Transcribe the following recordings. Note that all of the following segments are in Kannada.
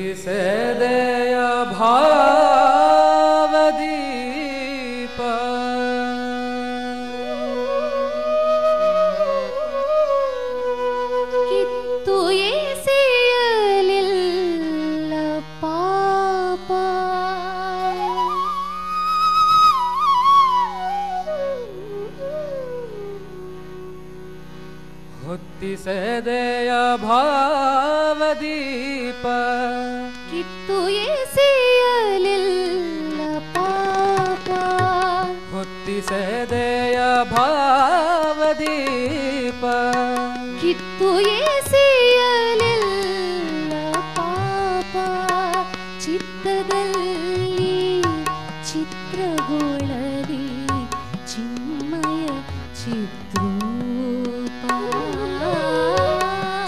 ಹೊತ್ತಿಸದೆಯ ಭಾವದೀಪ ಕಿತ್ತು ಎಸೆಯಲಿಲ್ಲ ಪಾಪ ಹೊತ್ತಿಸದೆಯ ಭಾವದೀಪ ಕಿತ್ತು ಎಸೆಯಲಿಲ್ಲ ಪಾಪ ಹೊತ್ತಿಸದೆಯ ಭಾವದೀಪ ಕಿತ್ತು ಎಸೆಯಲಿಲ್ಲ ಪಾಪ ಚಿತ್ತದಲ್ಲಿ ಚಿತ್ರಗೊಳಲಿ ಚಿನ್ಮಯ ಚಿತ್ರೂಪ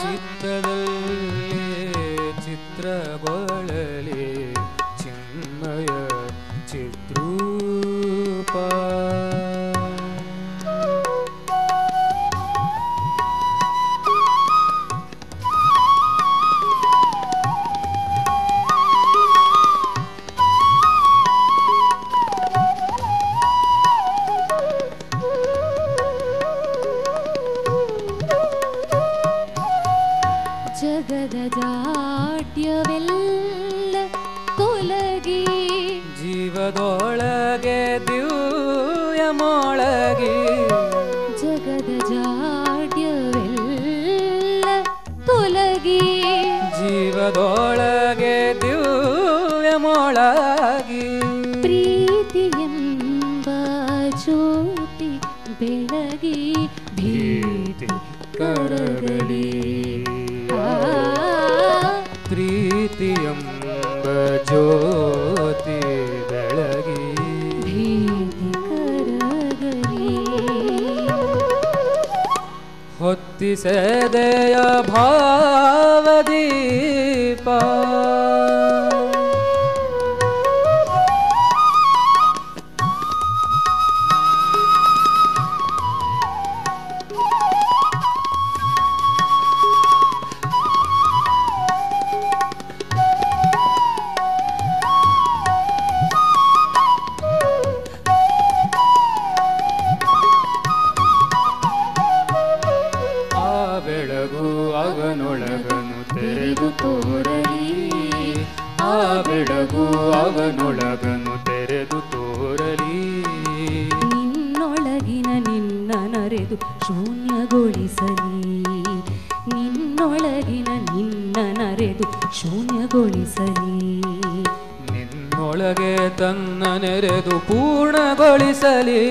ಚಿತ್ತದಲ್ಲಿ ಚಿತ್ರಗೊಳಲಿ ಚಿನ್ಮಯ ಚಿತ್ರೂಪ ಜಗದ ಜಾಡ್ಯವೆಲ್ಲ ತೊಲಗಿ ಜೀವದೊಳಗೆ ದಿವ್ಯ ಮೊಳಗಿ ಜಗದ ಜಾಡ್ಯವೆಲ್ಲ ತೊಲಗಿ ಜೀವದೊಳಗೆ ದಿವ್ಯ ಮೊಳಗಿ ಪ್ರೀತಿಯೆಂಬ ಜ್ಯೋತಿ ಬೆಳಗಿ ಭೀತಿ ಕರಗಲಿ ಪ್ರೀತಿಯೆಂಬ ಜ್ಯೋತಿ ಬೆಳಗಿ ಭೀತಿ ಕರಗಲಿ ಹೊತ್ತಿಸದೆಯ ಭಾವದೀಪ ಬೆಳಗು ಅವನೊಳಗನು ತೆರೆದು ತೋರಲಿ ಆ ಬೆಳಗು ಅವನೊಳಗನು ತೆರೆದು ತೋರಲಿ ನಿನ್ನೊಳಗಿನ ನಿನ್ನ ನರೆದು ಶೂನ್ಯಗೊಳಿಸಲಿ ನಿನ್ನೊಳಗಿನ ನಿನ್ನ ನರೆದು ಶೂನ್ಯಗೊಳಿಸಲಿ ನಿನ್ನೊಳಗೆ ತನ್ನ ನೆರೆದು ಪೂರ್ಣಗೊಳಿಸಲಿ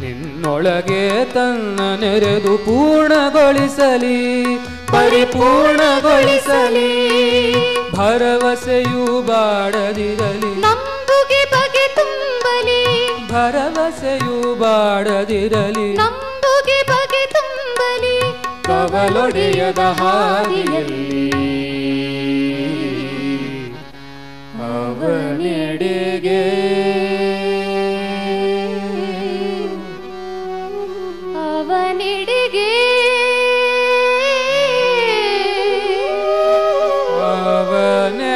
ನಿನ್ನ ನೊಳಗೆ ತನ್ನ ನೆರೆದು ಪೂರ್ಣಗೊಳಿಸಲಿ ಪರಿಪೂರ್ಣಗೊಳಿಸಲಿ ಭರವಸೆಯು ಬಾಡದಿರಲಿ ನಂಬುಗೆ ಬಗೆ ತುಂಬಲಿ ಭರವಸೆಯು ಬಾಡದಿರಲಿ ನಂಬುಗೆ ಬಗೆ ತುಂಬಲಿ ಕವಲೊಡೆಯದ ಹಾದಿಯಲ್ಲಿ ಅವನೆಡೆಗೆ ಅವನೆಡೆಗೆ ಅವನೆಡೆಗೆ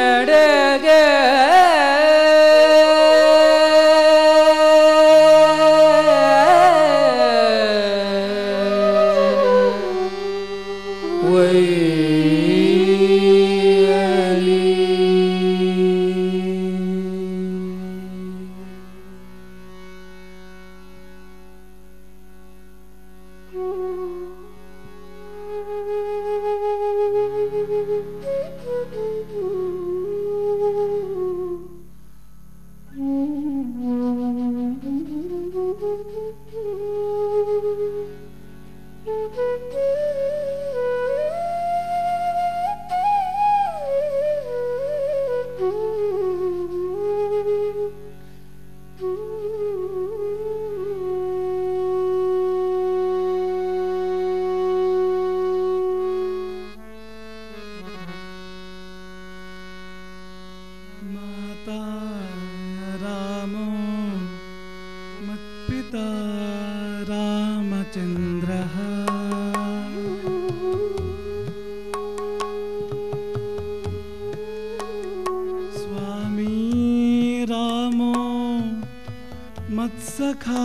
मत्सखा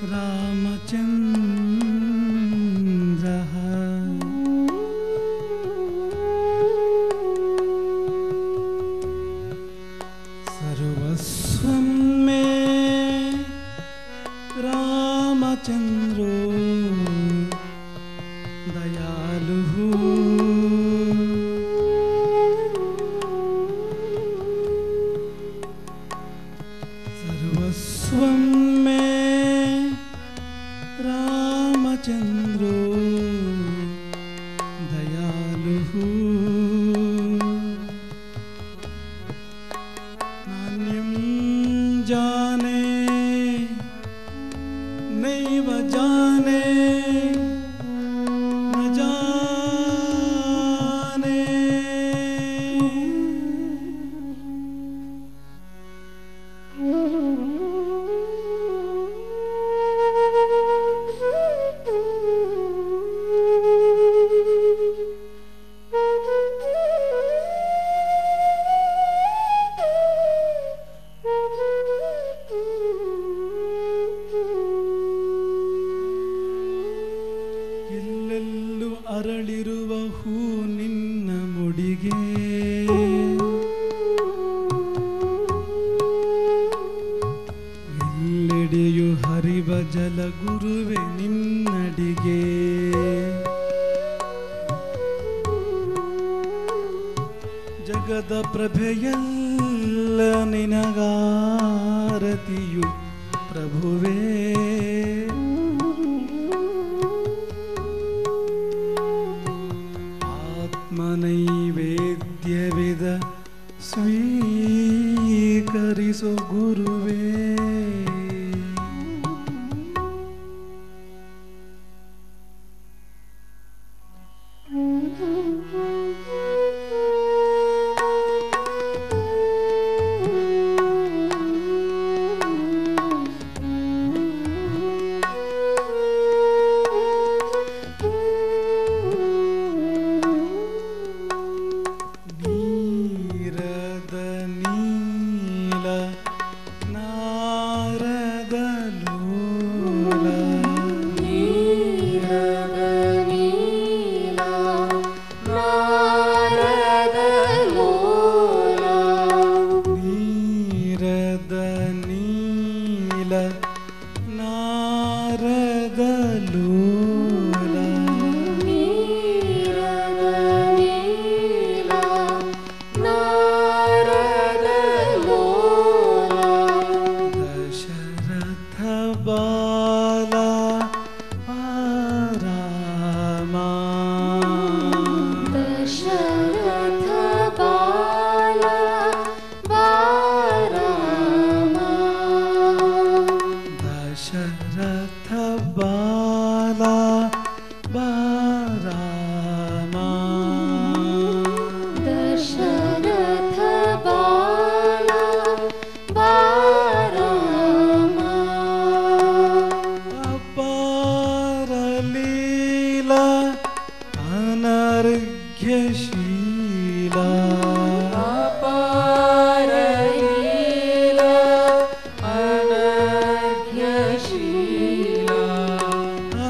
रामचन्द्रः सर्वस्वं मे रामचन्द्रो दयालुः सर्वस्वं मे रामचन्द्रो दयालुः नान्यं जाने नैव जाने न जाने ಎಲ್ಲೆಲ್ಲೂ ಅರಳಿರುವ ಹೂ ನಿನ್ನ ಮುಡಿಗೆ ಎಲ್ಲೆಡೆಯು ಹರಿವ ಜಲ ಗುರುವೆ ನಿನ್ನಡಿಗೆ ಜಗದ ಪ್ರಭೆಯಲ್ಲ ನಿನಗಾರತಿಯು ಪ್ರಭುವೇ ಆತ್ಮನೈವೇದ್ಯವಿದ ಸ್ವೀಕರಿಸು ಗುರುವೇ ನೀರದ ನೀಲ ನಾರದ ಲೋಲ ನೀರದ ನೀಲ ನಾರದ ಲೋಲ ನೀರದ ನೀಲ ನಾರದ ಲೋಲ ನೀರದ ನೀಲ ನಾರದ ಲೋಲ ದಶರಥ ಬಾ ಬಾಲ ರಾಮ ದಶರಥ ಬಾಲ ರಾಮ ದಶರಥ ಬಾಲ ರಾಮ ದಶರಥ ಬಾಲ ರಾಮ ಅಪಾರ ಲೀಲಾ ಅನರ್ಘ್ಯಶೀಲ ಅಪಾರ ಲೀಲಾ ಅನರ್ಘ್ಯಶೀಲ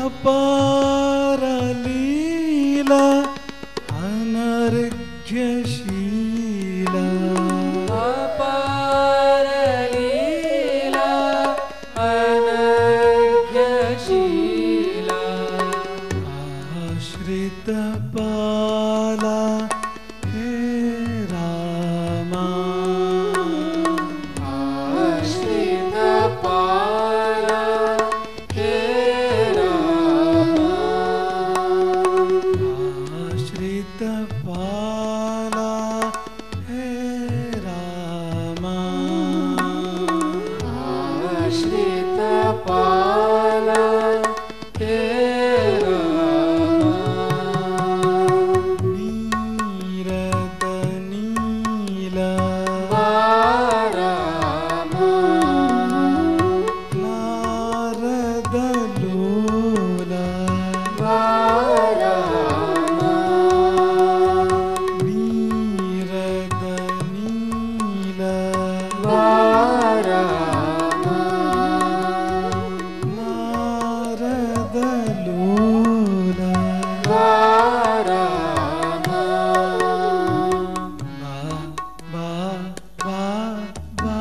ಅಪಾರ ಲೀಲಾ ಅನರ್ಘ್ಯಶೀಲ ಅಪಾರ ಲೀಲಾ ಅನರ್ಘ್ಯಶೀಲ ಆಶ್ರಿತ ಬಾಲ ಹೇ ರಾಮ ಆಶ್ರಿತ ಪಾಲ ಹೇ ರಾಮ ಆಶ್ರಿತ ಬಾಲ ಹೇ ರಾಮ ಆಶ್ರಿತ ಪಾಲ ಹೇ ರಾಮ ನೀರದ ನೀಲ ರಾಮ ನಾರದ ಲೋಲ ರಾಮ ನೀರದ ನೀಲ ರಾಮ ನಾರದ ಲೋಲ ರಾಮ ಬಾ ಬಾ ಬಾ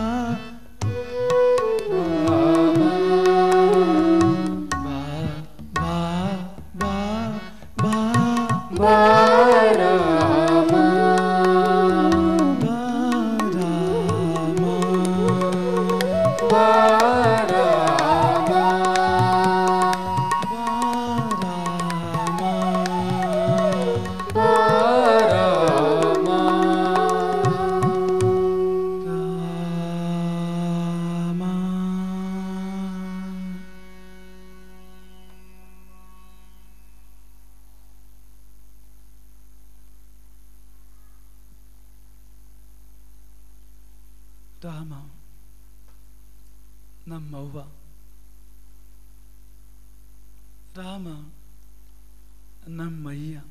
ಬಾ ಬಾ ಬಾ ರಾಮ ಬಾ ರಾಮ ರಾಮ ರಾಮ ರಾಮ ನಮ್ಮವ್ವ ರಾಮ ನಮ್ಮಯ್ಯ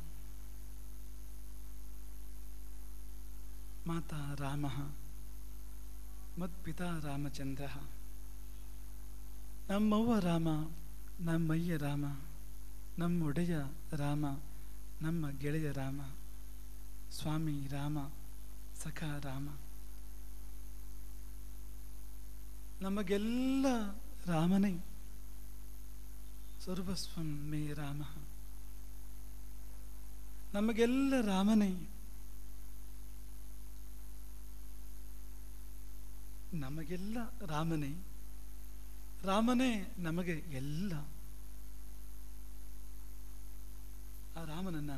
ಮಾತಾ ರಾಮ ಮತ್ಪಿತಾ ರಾಮಚಂದ್ರ ನಮ್ಮವ್ವ ರಾಮ ನಮ್ಮಯ್ಯ ರಾಮ ನಮ್ಮೊಡೆಯ ರಾಮ ನಮ್ಮ ಗೆಳೆಯ ರಾಮ ಸ್ವಾಮಿ ರಾಮ ಸಖ ರಾಮ ನಮಗೆಲ್ಲ ರಾಮನೇ ಸರ್ವಸ್ವಂ ಮೇ ರಾಮ ನಮಗೆಲ್ಲ ರಾಮನೇ ನಮಗೆಲ್ಲ ರಾಮನೇ ರಾಮನೇ ನಮಗೆ ಎಲ್ಲ ಆ ರಾಮನನ್ನ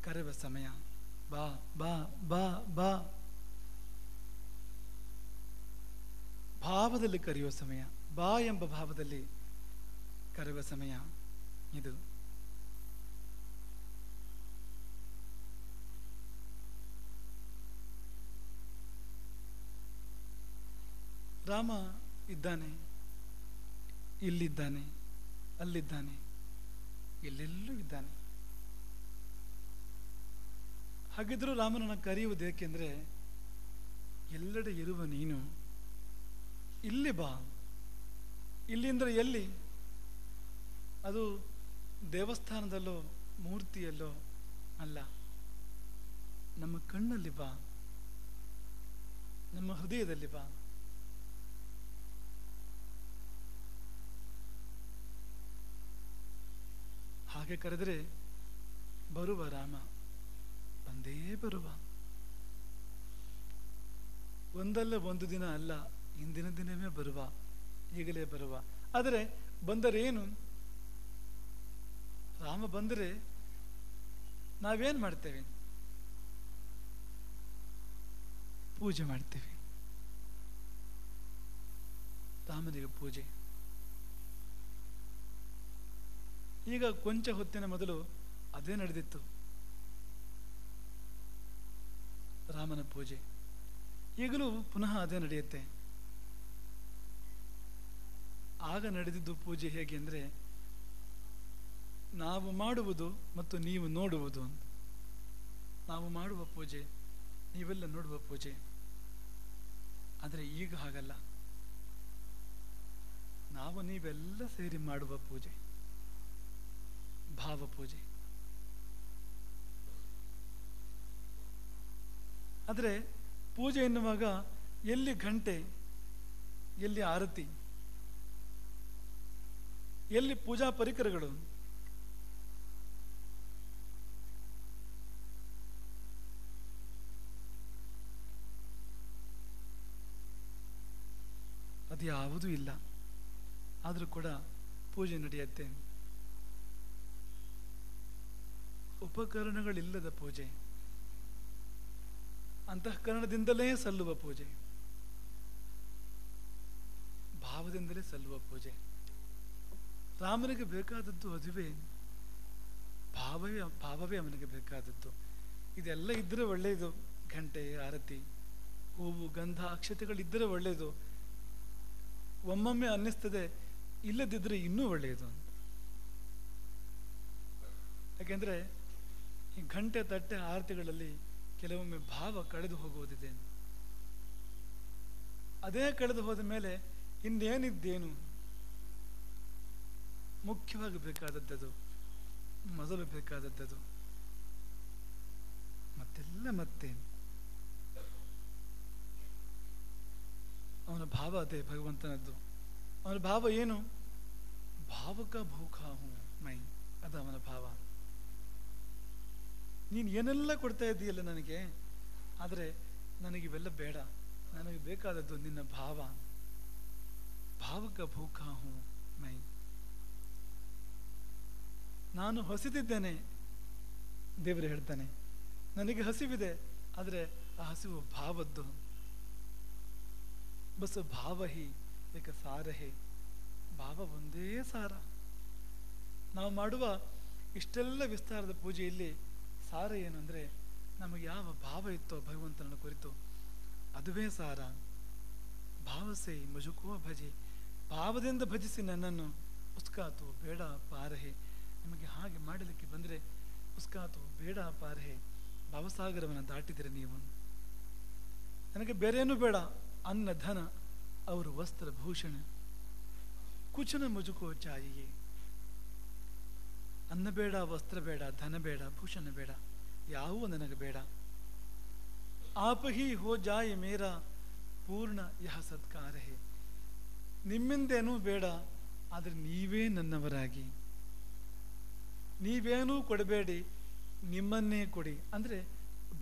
ಕರೆಯುವ ಸಮಯ ಬಾ ಬಾ ಬಾ ಬಾ ಭಾವದಲ್ಲಿ ಕರೆಯುವ ಸಮಯ ಬಾ ಎಂಬ ಭಾವದಲ್ಲಿ ಕರೆಯುವ ಸಮಯ ಇದು ರಾಮ ಇದ್ದಾನೆ ಇಲ್ಲಿದ್ದಾನೆ ಅಲ್ಲಿದ್ದಾನೆ ಎಲ್ಲೆಲ್ಲೂ ಇದ್ದಾನೆ ಹಾಗಿದ್ರೂ ರಾಮನನ್ನು ಕರೆಯುವುದು ಏಕೆಂದ್ರೆ ಎಲ್ಲೆಡೆ ಇರುವ ನೀನು ಇಲ್ಲಿ ಬಾ ಇಲ್ಲಿ ಅಂದ್ರೆ ಎಲ್ಲಿ ಅದು ದೇವಸ್ಥಾನದಲ್ಲೋ ಮೂರ್ತಿಯಲ್ಲೋ ಅಲ್ಲ ನಮ್ಮ ಕಣ್ಣಲ್ಲಿ ಬಾ ನಮ್ಮ ಹೃದಯದಲ್ಲಿ ಬಾ ಹಾಗೆ ಕರೆದರೆ ಬರುವ ರಾಮ ಬಂದೇ ಬರುವ ಒಂದಲ್ಲ ಒಂದು ದಿನ ಅಲ್ಲ ಇಂದಿನ ದಿನವೇ ಬರುವ ಈಗಲೇ ಬರುವ. ಆದರೆ ಬಂದರೇನು? ರಾಮ ಬಂದರೆ ನಾವೇನು ಮಾಡ್ತೇವೆ? ಪೂಜೆ ಮಾಡ್ತೇವೆ. ರಾಮನಿಗೆ ಪೂಜೆ. ಈಗ ಕೊಂಚ ಹೊತ್ತಿನ ಮೊದಲು ಅದೇ ನಡೆದಿತ್ತು, ರಾಮನ ಪೂಜೆ. ಈಗಲೂ ಪುನಃ ಅದೇ ನಡೆಯುತ್ತೆ. ಆಗ ನಡೆದಿದ್ದು ಪೂಜೆ ಹೇಗೆ ಅಂದರೆ, ನಾವು ಮಾಡುವುದು ಮತ್ತು ನೀವು ನೋಡುವುದು ಅಂತ. ನಾವು ಮಾಡುವ ಪೂಜೆ, ನೀವೆಲ್ಲ ನೋಡುವ ಪೂಜೆ. ಆದರೆ ಈಗ ಹಾಗಲ್ಲ, ನಾವು ನೀವೆಲ್ಲ ಸೇರಿ ಮಾಡುವ ಪೂಜೆ, ಭಾವ ಪೂಜೆ. ಆದರೆ ಪೂಜೆ ಎನ್ನುವಾಗ ಎಲ್ಲಿ ಗಂಟೆ, ಎಲ್ಲಿ ಆರತಿ, ಎಲ್ಲಿ ಪೂಜಾ ಪರಿಕರಗಳು? ಅದು ಯಾವುದೂ ಇಲ್ಲ. ಆದರೂ ಕೂಡ ಪೂಜೆ ನಡೆಯುತ್ತೆ. ಉಪಕರಣಗಳಿಲ್ಲದ ಪೂಜೆ, ಅಂತಃಕರಣದಿಂದಲೇ ಸಲ್ಲುವ ಪೂಜೆ, ಭಾವದಿಂದಲೇ ಸಲ್ಲುವ ಪೂಜೆ. ರಾಮನಿಗೆ ಬೇಕಾದದ್ದು ಅದುವೇ, ಭಾವವೇ ಅವನಿಗೆ ಬೇಕಾದದ್ದು. ಇದೆಲ್ಲ ಇದ್ದರೆ ಒಳ್ಳೆಯದು. ಗಂಟೆ, ಆರತಿ, ಹೂವು, ಗಂಧ, ಅಕ್ಷತೆಗಳಿದ್ದರೆ ಒಳ್ಳೆಯದು. ಒಮ್ಮೊಮ್ಮೆ ಅನ್ನಿಸ್ತದೆ ಇಲ್ಲದಿದ್ದರೆ ಇನ್ನೂ ಒಳ್ಳೆಯದು ಅಂತ. ಯಾಕೆಂದರೆ ಈ ಗಂಟೆ, ತಟ್ಟೆ, ಆರತಿಗಳಲ್ಲಿ ಕೆಲವೊಮ್ಮೆ ಭಾವ ಕಳೆದು ಹೋಗುವುದಿದೆ. ಅದೇ ಕಳೆದು ಹೋದ ಮೇಲೆ ಇನ್ನೇನಿದ್ದೇನು? ಮುಖ್ಯವಾಗಿ ಬೇಕಾದದ್ದು, ಮೊದಲು ಬೇಕಾದದ್ದು, ಮತ್ತೆಲ್ಲ ಮತ್ತೆ ಅವನ ಭಾವ ಅದೇ ಭಗವಂತನದ್ದು. ಅವನ ಭಾವ ಏನು? ಭಾವಕ ಭೂಖಾ ಹೂ ಮೈ, ಅದು ಅವನ ಭಾವ. ನೀನು ಏನೆಲ್ಲ ಕೊಡ್ತಾ ಇದ್ದೀಯಲ್ಲ ನನಗೆ, ಆದರೆ ನನಗಿವೆಲ್ಲ ಬೇಡ. ನನಗೆ ಬೇಕಾದದ್ದು ನಿನ್ನ ಭಾವ. ಭಾವಕ ಭೂಖಾ ಹೂ ಮೈ. ನಾನು ಹಸಿದಿದ್ದೇನೆ, ದೇವರು ಹೇಳ್ತಾನೆ. ನನಗೆ ಹಸಿವಿದೆ, ಆದರೆ ಆ ಹಸಿವು ಭಾವದ್ದು. ಬಸ್ ಭಾವ ಹಿ ಏಕ ಸಾರ ಹೇ. ಭಾವ ಒಂದೇ ಸಾರ. ನಾವು ಮಾಡುವ ಇಷ್ಟೆಲ್ಲ ವಿಸ್ತಾರದ ಪೂಜೆಯಲ್ಲಿ ಸಾರ ಏನು ಅಂದರೆ, ನಮಗೆ ಯಾವ ಭಾವ ಇತ್ತೋ ಭಗವಂತನನ್ನು ಕುರಿತು ಅದುವೇ ಸಾರ. ಭಾವಸೆ ಮಜುಕೋ ಭಜೆ. ಭಾವದಿಂದ ಭಜಿಸಿ ನನ್ನನ್ನು. ಉಸ್ಕಾತು ಬೇಡ ಪಾರಹೆ. ನಿಮಗೆ ಹಾಗೆ ಮಾಡಲಿಕ್ಕೆ ಬಂದರೆ ಉಸ್ಕಾತು ಬೇಡ ಪಾರಹೆ. ಭಾವಸಾಗರವನ್ನು ದಾಟಿದರೆ ನೀವು. ನನಗೆ ಬೇರೇನೂ ಬೇಡ. ಅನ್ನ ಧನ ಅವರು ವಸ್ತ್ರ ಭೂಷಣ ಕುಚನ ಮುಜುಕೋ ಚಾಯಿಯೇ. ಅನ್ನ ಬೇಡ, ವಸ್ತ್ರ ಬೇಡ, ಧನ ಬೇಡ, ಭೂಷಣ ಬೇಡ, ಯಾವುವು ನನಗೆ ಬೇಡ. ಆಪ ಹಿ ಹೋ ಜಾಯ ಮೇರಾ ಪೂರ್ಣ ಯಹ ಸತ್ಕಾರ ಹೇ. ನಿಮ್ಮಿಂದೇನೂ ಬೇಡ, ಆದರೆ ನೀವೇ ನನ್ನವರಾಗಿ. ನೀವೇನೂ ಕೊಡಬೇಡಿ, ನಿಮ್ಮನ್ನೇ ಕೊಡಿ. ಅಂದರೆ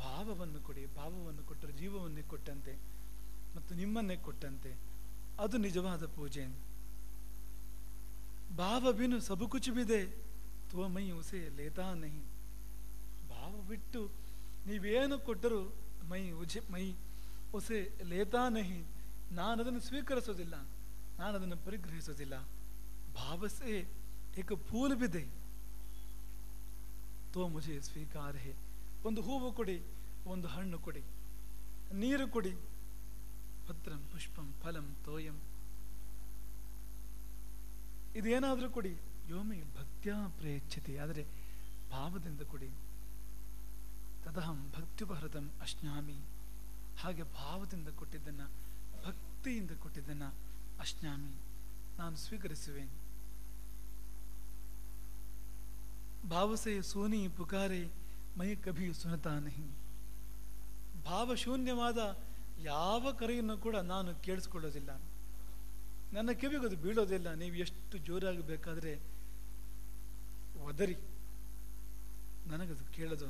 ಭಾವವನ್ನು ಕೊಡಿ. ಭಾವವನ್ನು ಕೊಟ್ಟರೆ ಜೀವವನ್ನೇ ಕೊಟ್ಟಂತೆ ಮತ್ತು ನಿಮ್ಮನ್ನೇ ಕೊಟ್ಟಂತೆ. ಅದು ನಿಜವಾದ ಪೂಜೆ. ಭಾವ ಬಿನು ಸಬು ಕುಚ್ ಬಿದೆ ತೋ ಮೈ ಉಸೆ ಲೇತಾ ನಹಿ. ಭಾವ ಬಿಟ್ಟು ನೀವೇನು ಕೊಟ್ಟರೂ ಮೈ ಉಸೆ ಲೇತಾ ನಹಿ. ನಾನು ಅದನ್ನು ಸ್ವೀಕರಿಸೋದಿಲ್ಲ, ನಾನು ಅದನ್ನು ಪರಿಗ್ರಹಿಸೋದಿಲ್ಲ. ಭಾವಸೆ ಏಕ ಫೂಲ್ ಬಿದೆ ತೋ ಮುಜೆ ಸ್ವೀಕಾರ ಹೇ. ಒಂದು ಹೂವು ಕೊಡಿ, ಒಂದು ಹಣ್ಣು ಕೊಡಿ, ನೀರು ಕೊಡಿ, ಪತ್ರಂ ಪುಷ್ಪಂ ಫಲಂ ತೋಯಂ, ಇದೇನಾದರೂ ಕೊಡಿ. ಯೋಮಿ ಭಕ್ತ್ಯಾ ಪ್ರೇಚ್ಛತಿ. ಆದರೆ ಭಾವದಿಂದ ಕೊಡಿ. ತದಹಂ ಭಕ್ತ್ಯುಪಹೃತಂ ಅಶ್ನಾಮಿ. ಹಾಗೆ ಭಾವದಿಂದ ಕೊಟ್ಟಿದ್ದನ್ನು, ಭಕ್ತಿಯಿಂದ ಕೊಟ್ಟಿದ್ದನ್ನು ಅಶ್ನಾಮಿ, ನಾನು ಸ್ವೀಕರಿಸುವೆ. ಭಾವಸೆ ಸೋನಿ ಪುಕಾರೆ ಮೈ ಕಭಿ ಸುನತಾ ನಹಿ. ಭಾವಶೂನ್ಯವಾದ ಯಾವ ಕರೆಯನ್ನು ಕೂಡ ನಾನು ಕೇಳಿಸ್ಕೊಳ್ಳೋದಿಲ್ಲ, ನನ್ನ ಕಿವಿಗದು ಬೀಳೋದಿಲ್ಲ. ನೀವು ಎಷ್ಟು ಜೋರಾಗಿ ಬೇಕಾದರೆ ಒದರಿ, ನನಗದು ಕೇಳೋದು.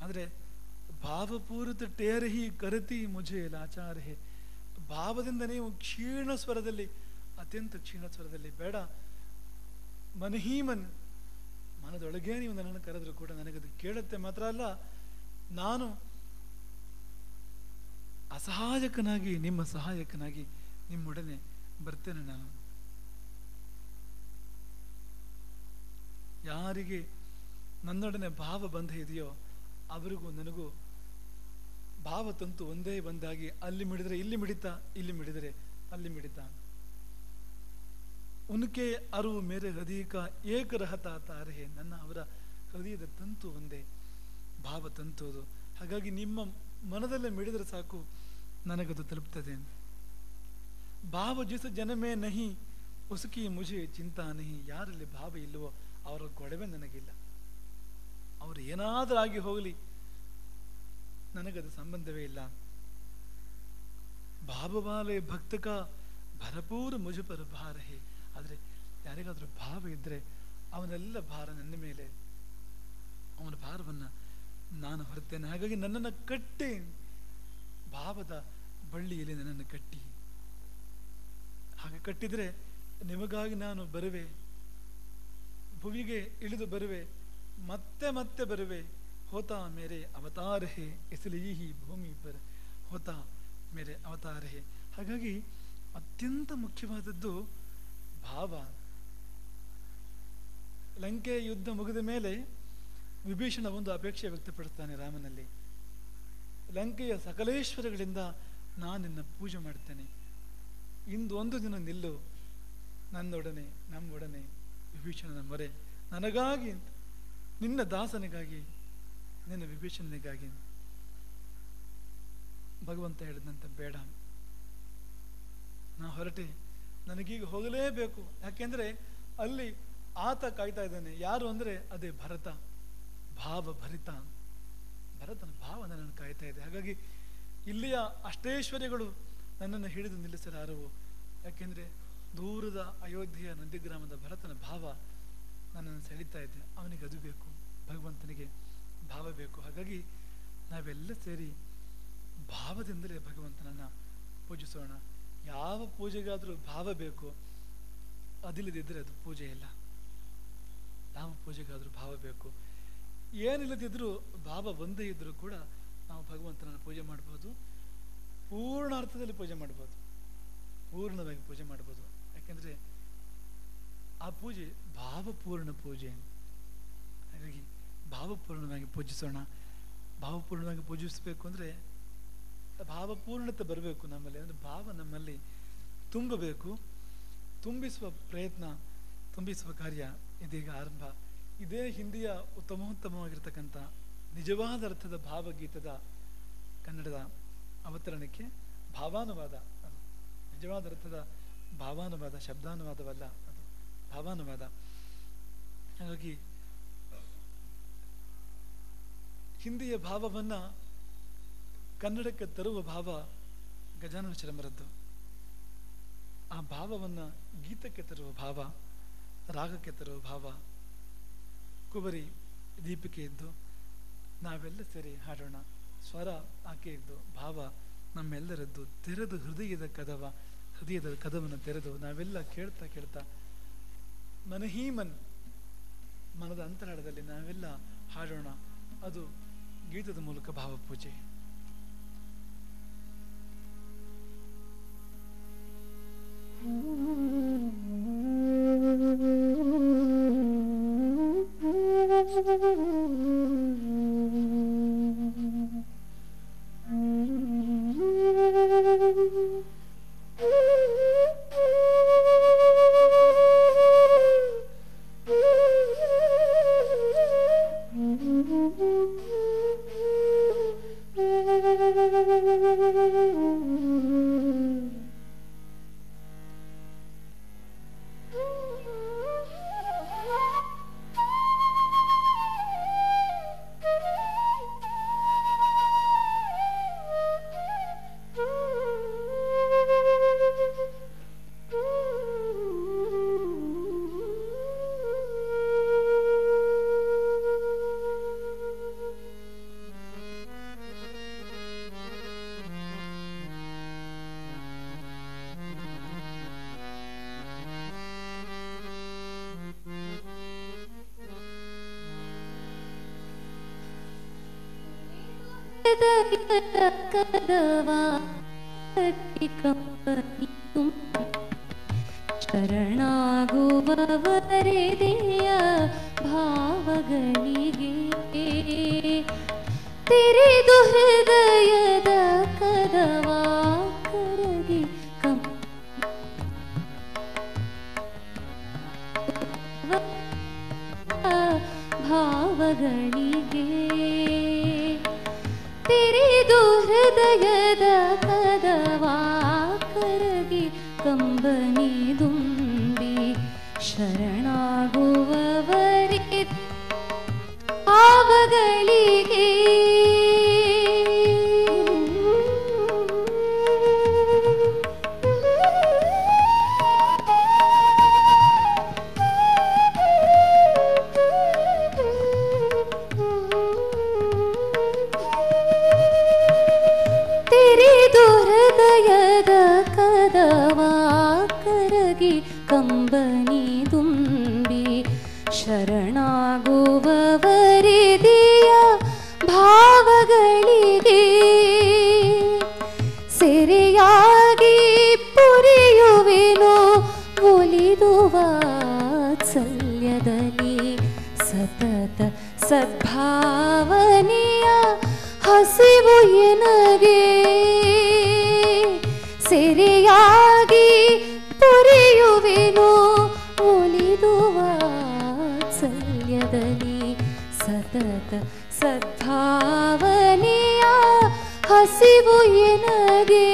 ಆದರೆ ಭಾವಪೂರಿತ ಟೇರ್ ಹಿ ಕರತಿ ಮುझे ಲಾಚಾರ ಹೇ. ಭಾವದಿಂದ ನೀವು ಕ್ಷೀಣ ಸ್ವರದಲ್ಲಿ, ಅತ್ಯಂತ ಕ್ಷೀಣ ಸ್ವರದಲ್ಲಿ, ಬೇಡ ಮನಹೀಮನ್, ಮನದೊಳಗೆ ನೀವು ನನ್ನನ್ನು ಕರೆದರೂ ಕೂಡ ನನಗದು ಕೇಳುತ್ತೆ. ಮಾತ್ರ ಅಲ್ಲ, ನಾನು ಅಸಹಾಯಕನಾಗಿ ನಿಮ್ಮ ಸಹಾಯಕನಾಗಿ ನಿಮ್ಮೊಡನೆ ಬರ್ತೇನೆ. ನಾನು ಯಾರಿಗೆ ನನ್ನೊಡನೆ ಭಾವ ಬಂಧ ಇದೆಯೋ ಅವರಿಗೂ ನನಗೂ ಭಾವತಂತು ಒಂದೇ ಬಂದಾಗಿ, ಅಲ್ಲಿ ಮಿಡಿದರೆ ಇಲ್ಲಿ ಮಿಡಿತಾ, ಇಲ್ಲಿ ಮಿಡಿದರೆ ಅಲ್ಲಿ ಮಿಡಿತಾ. ಉನ್ಕೆ ಅರಿವು ಮೇರೆ ಹೃದಯ ಕಾ ಏಕ ರಹತಾ ತಾರಹೆ, ನನ್ನ ಅವರ ಹೃದಯದ ತಂತು ಒಂದೇ, ಭಾವತಂತು ಅದು. ಹಾಗಾಗಿ ನಿಮ್ಮ ಮನದಲ್ಲೇ ಮಿಡಿದರೆ ಸಾಕು, ನನಗದು ತಲುಪ್ತದೆ. ಭಾವ ಜಿಸ ಜನಮೇ ನಹಿ ಉಸುಕಿ ಮುಜೆ ಚಿಂತಾ ನಹಿ, ಯಾರಲ್ಲಿ ಭಾವ ಇಲ್ಲವೋ ಅವರ ಗೊಡವೆ ನನಗಿಲ್ಲ. ಅವರು ಏನಾದರೂ ಆಗಿ ಹೋಗಲಿ, ನನಗದು ಸಂಬಂಧವೇ ಇಲ್ಲ. ಭಾವವಾಲೆ ಭಕ್ತಕ ಭರಪೂರ ಮುಜುಪರ ಭಾರ ಹೇ. ಆದರೆ ಯಾರಿಗಾದ್ರೂ ಭಾವ ಇದ್ದರೆ ಅವನೆಲ್ಲ ಭಾರ ನನ್ನ ಮೇಲೆ, ಅವನ ಭಾರವನ್ನು ನಾನು ಹೊರತೇನೆ. ಹಾಗಾಗಿ ನನ್ನನ್ನು ಕಟ್ಟಿ, ಭಾವದ ಬಳ್ಳಿಯಲ್ಲಿ ನನ್ನನ್ನು ಕಟ್ಟಿ. ಹಾಗೆ ಕಟ್ಟಿದರೆ ನಿಮಗಾಗಿ ನಾನು ಬರುವೆ, ಭುವಿಗೆ ಇಳಿದು ಬರುವೆ, ಮತ್ತೆ ಮತ್ತೆ ಬರುವೆ. ಹೋತಾ ಮೇರೆ ಅವತಾರ ಹೇ, इसलिए ही ಭೂಮಿ ಪರ ಹೋತಾ ಮೇರೆ ಅವತಾರ ಹೇ. ಹಾಗಾಗಿ ಅತ್ಯಂತ ಮುಖ್ಯವಾದದ್ದು ಭಾವ. ಲಂಕೆ ಯುದ್ಧ ಮುಗಿದ ಮೇಲೆ ವಿಭೀಷಣ ಒಂದು ಅಪೇಕ್ಷೆ ವ್ಯಕ್ತಪಡಿಸ್ತಾನೆ ರಾಮನಲ್ಲಿ. ಲಂಕೆಯ ಸಕಲೇಶ್ವರಗಳಿಂದ ನಾನು ನಿನ್ನ ಪೂಜೆ ಮಾಡ್ತೇನೆ, ಇಂದು ಒಂದು ದಿನ ನಿಲ್ಲು ನನ್ನೊಡನೆ, ನಮ್ಮೊಡನೆ. ವಿಭೀಷಣನ ಮೊರೆ, ನನಗಾಗಿ, ನಿನ್ನ ದಾಸನಿಗಾಗಿ, ನಿನ್ನ ವಿಭೀಷಣನಿಗಾಗಿ. ಭಗವಂತ ಹೇಳಿದಂತೆ, ಬೇಡ, ನಾ ಹೊರಟೆ, ನನಗೀಗ ಹೋಗಲೇಬೇಕು. ಯಾಕೆಂದ್ರೆ ಅಲ್ಲಿ ಆತ ಕಾಯ್ತಾ ಇದ್ದಾನೆ. ಯಾರು ಅಂದರೆ ಅದೇ ಭರತ, ಭಾವ ಭರಿತ. ಭರತನ ಭಾವ ನನ್ನನ್ನು ಕಾಯ್ತಾ ಇದೆ. ಹಾಗಾಗಿ ಇಲ್ಲಿಯ ಅಷ್ಟೈಶ್ವರ್ಯಗಳು ನನ್ನನ್ನು ಹಿಡಿದು ನಿಲ್ಲಿಸಲಾರವು. ಯಾಕೆಂದ್ರೆ ದೂರದ ಅಯೋಧ್ಯೆಯ ನಂದಿಗ್ರಾಮದ ಭರತನ ಭಾವ ನನ್ನನ್ನು ಸೆಳೀತಾ ಇದೆ. ಅವನಿಗೆ ಅದು ಬೇಕು, ಭಗವಂತನಿಗೆ ಭಾವ ಬೇಕು. ಹಾಗಾಗಿ ನಾವೆಲ್ಲ ಸೇರಿ ಭಾವದಿಂದಲೇ ಭಗವಂತನನ್ನು ಪೂಜಿಸೋಣ. ಯಾವ ಪೂಜೆಗಾದರೂ ಭಾವ ಬೇಕು, ಅದಿಲ್ಲದಿದ್ದರೆ ಅದು ಪೂಜೆ ಇಲ್ಲ. ಯಾವ ಪೂಜೆಗಾದರೂ ಭಾವ ಬೇಕು. ಏನಿಲ್ಲದಿದ್ರೂ ಭಾವ ಒಂದೇ ಇದ್ದರೂ ಕೂಡ ನಾವು ಭಗವಂತನನ್ನು ಪೂಜೆ ಮಾಡ್ಬೋದು, ಪೂರ್ಣ ಅರ್ಥದಲ್ಲಿ ಪೂಜೆ ಮಾಡ್ಬೋದು, ಪೂರ್ಣವಾಗಿ ಪೂಜೆ ಮಾಡ್ಬೋದು. ಯಾಕೆಂದರೆ ಆ ಪೂಜೆ ಭಾವಪೂರ್ಣ ಪೂಜೆ. ಹಾಗಾಗಿ ಭಾವಪೂರ್ಣವಾಗಿ ಪೂಜಿಸೋಣ. ಭಾವಪೂರ್ಣವಾಗಿ ಪೂಜಿಸಬೇಕು ಅಂದರೆ ಭಾವಪೂರ್ಣತೆ ಬರಬೇಕು ನಮ್ಮಲ್ಲಿ. ಅಂದರೆ ಭಾವ ನಮ್ಮಲ್ಲಿ ತುಂಬಬೇಕು. ತುಂಬಿಸುವ ಪ್ರಯತ್ನ, ತುಂಬಿಸುವ ಕಾರ್ಯ ಇದೀಗ ಆರಂಭ. ಇದೇ ಹಿಂದಿಯ ಉತ್ತಮೋತ್ತಮವಾಗಿರ್ತಕ್ಕಂಥ ನಿಜವಾದ ಅರ್ಥದ ಭಾವಗೀತದ ಕನ್ನಡದ ಅವತರಣಕ್ಕೆ ಭಾವಾನುವಾದ. ಅದು ನಿಜವಾದ ಅರ್ಥದ ಭಾವಾನುವಾದ, ಶಬ್ದಾನುವಾದವಲ್ಲ, ಅದು ಭಾವಾನುವಾದ. ಹಾಗಾಗಿ ಹಿಂದಿಯ ಭಾವವನ್ನು ಕನ್ನಡಕ್ಕೆ ತರುವ ಭಾವ ಗಜಾನನ ಶರ್ಮರದ್ದು. ಆ ಭಾವವನ್ನು ಗೀತಕ್ಕೆ ತರುವ ಭಾವ, ರಾಗಕ್ಕೆ ತರುವ ಭಾವ ಕುಬರಿ ದೀಪಿಕೆ ಇದ್ದು ನಾವೆಲ್ಲ ಸೇರಿ ಹಾಡೋಣ. ಸ್ವರ ಆಕೆ ಇದ್ದು ಭಾವ ನಮ್ಮೆಲ್ಲರದ್ದು. ತೆರೆದು ಹೃದಯದ ಕದವನ್ನು ತೆರೆದು ನಾವೆಲ್ಲ ಕೇಳ್ತಾ ಕೇಳ್ತಾ ಮನಹೀಮನ್, ಮನದ ಅಂತರಾಳದಲ್ಲಿ ನಾವೆಲ್ಲ ಹಾಡೋಣ. ಅದು ಗೀತದ ಮೂಲಕ ಭಾವ ಪೂಜೆ. ಕದವಾ ಕಂಪನಿತು ಶರಣಾಗುವವರೆದೆಯ ಭಾವಗಳಿಗೆ ತೆರೆದು ಹೃದಯದ ಕದವಾ ಕರಗಿ ಭಾವಗಳಿಗೆ ತೆರೆದು ಹೃದಯದ ಕದವಾ ಕರಗಿ ಕಂಬನಿ ದುಂಬಿ ಶರಣಾಗುವವರಿಗೆ ಭಾವಗಳಿಗೆ ಕಂಬನಿ ತುಂಬಿ ಶರಣಾಗುವವರೆದೆಯ ಭಾವಗಳಿಗೆ ಸೆರೆಯಾಗಿ ಪುರಿಯುವೆನೋ ಒಲಿದು ವಾತ್ಸಲ್ಯದಲ್ಲಿ ಸತತ ಸದ್ಭಾವನೆಯ ಹಸಿವು ಎನಗೆ ಸೆರೆಯಾಗಿ ಪುರಿಯುವೆನೋ ಒಲಿದು ವಾತ್ಸಲ್ಯದಲ್ಲಿ ಸತತ ಸದ್ಭಾವನೆಯ ಹಸಿವು ಎನಗೆ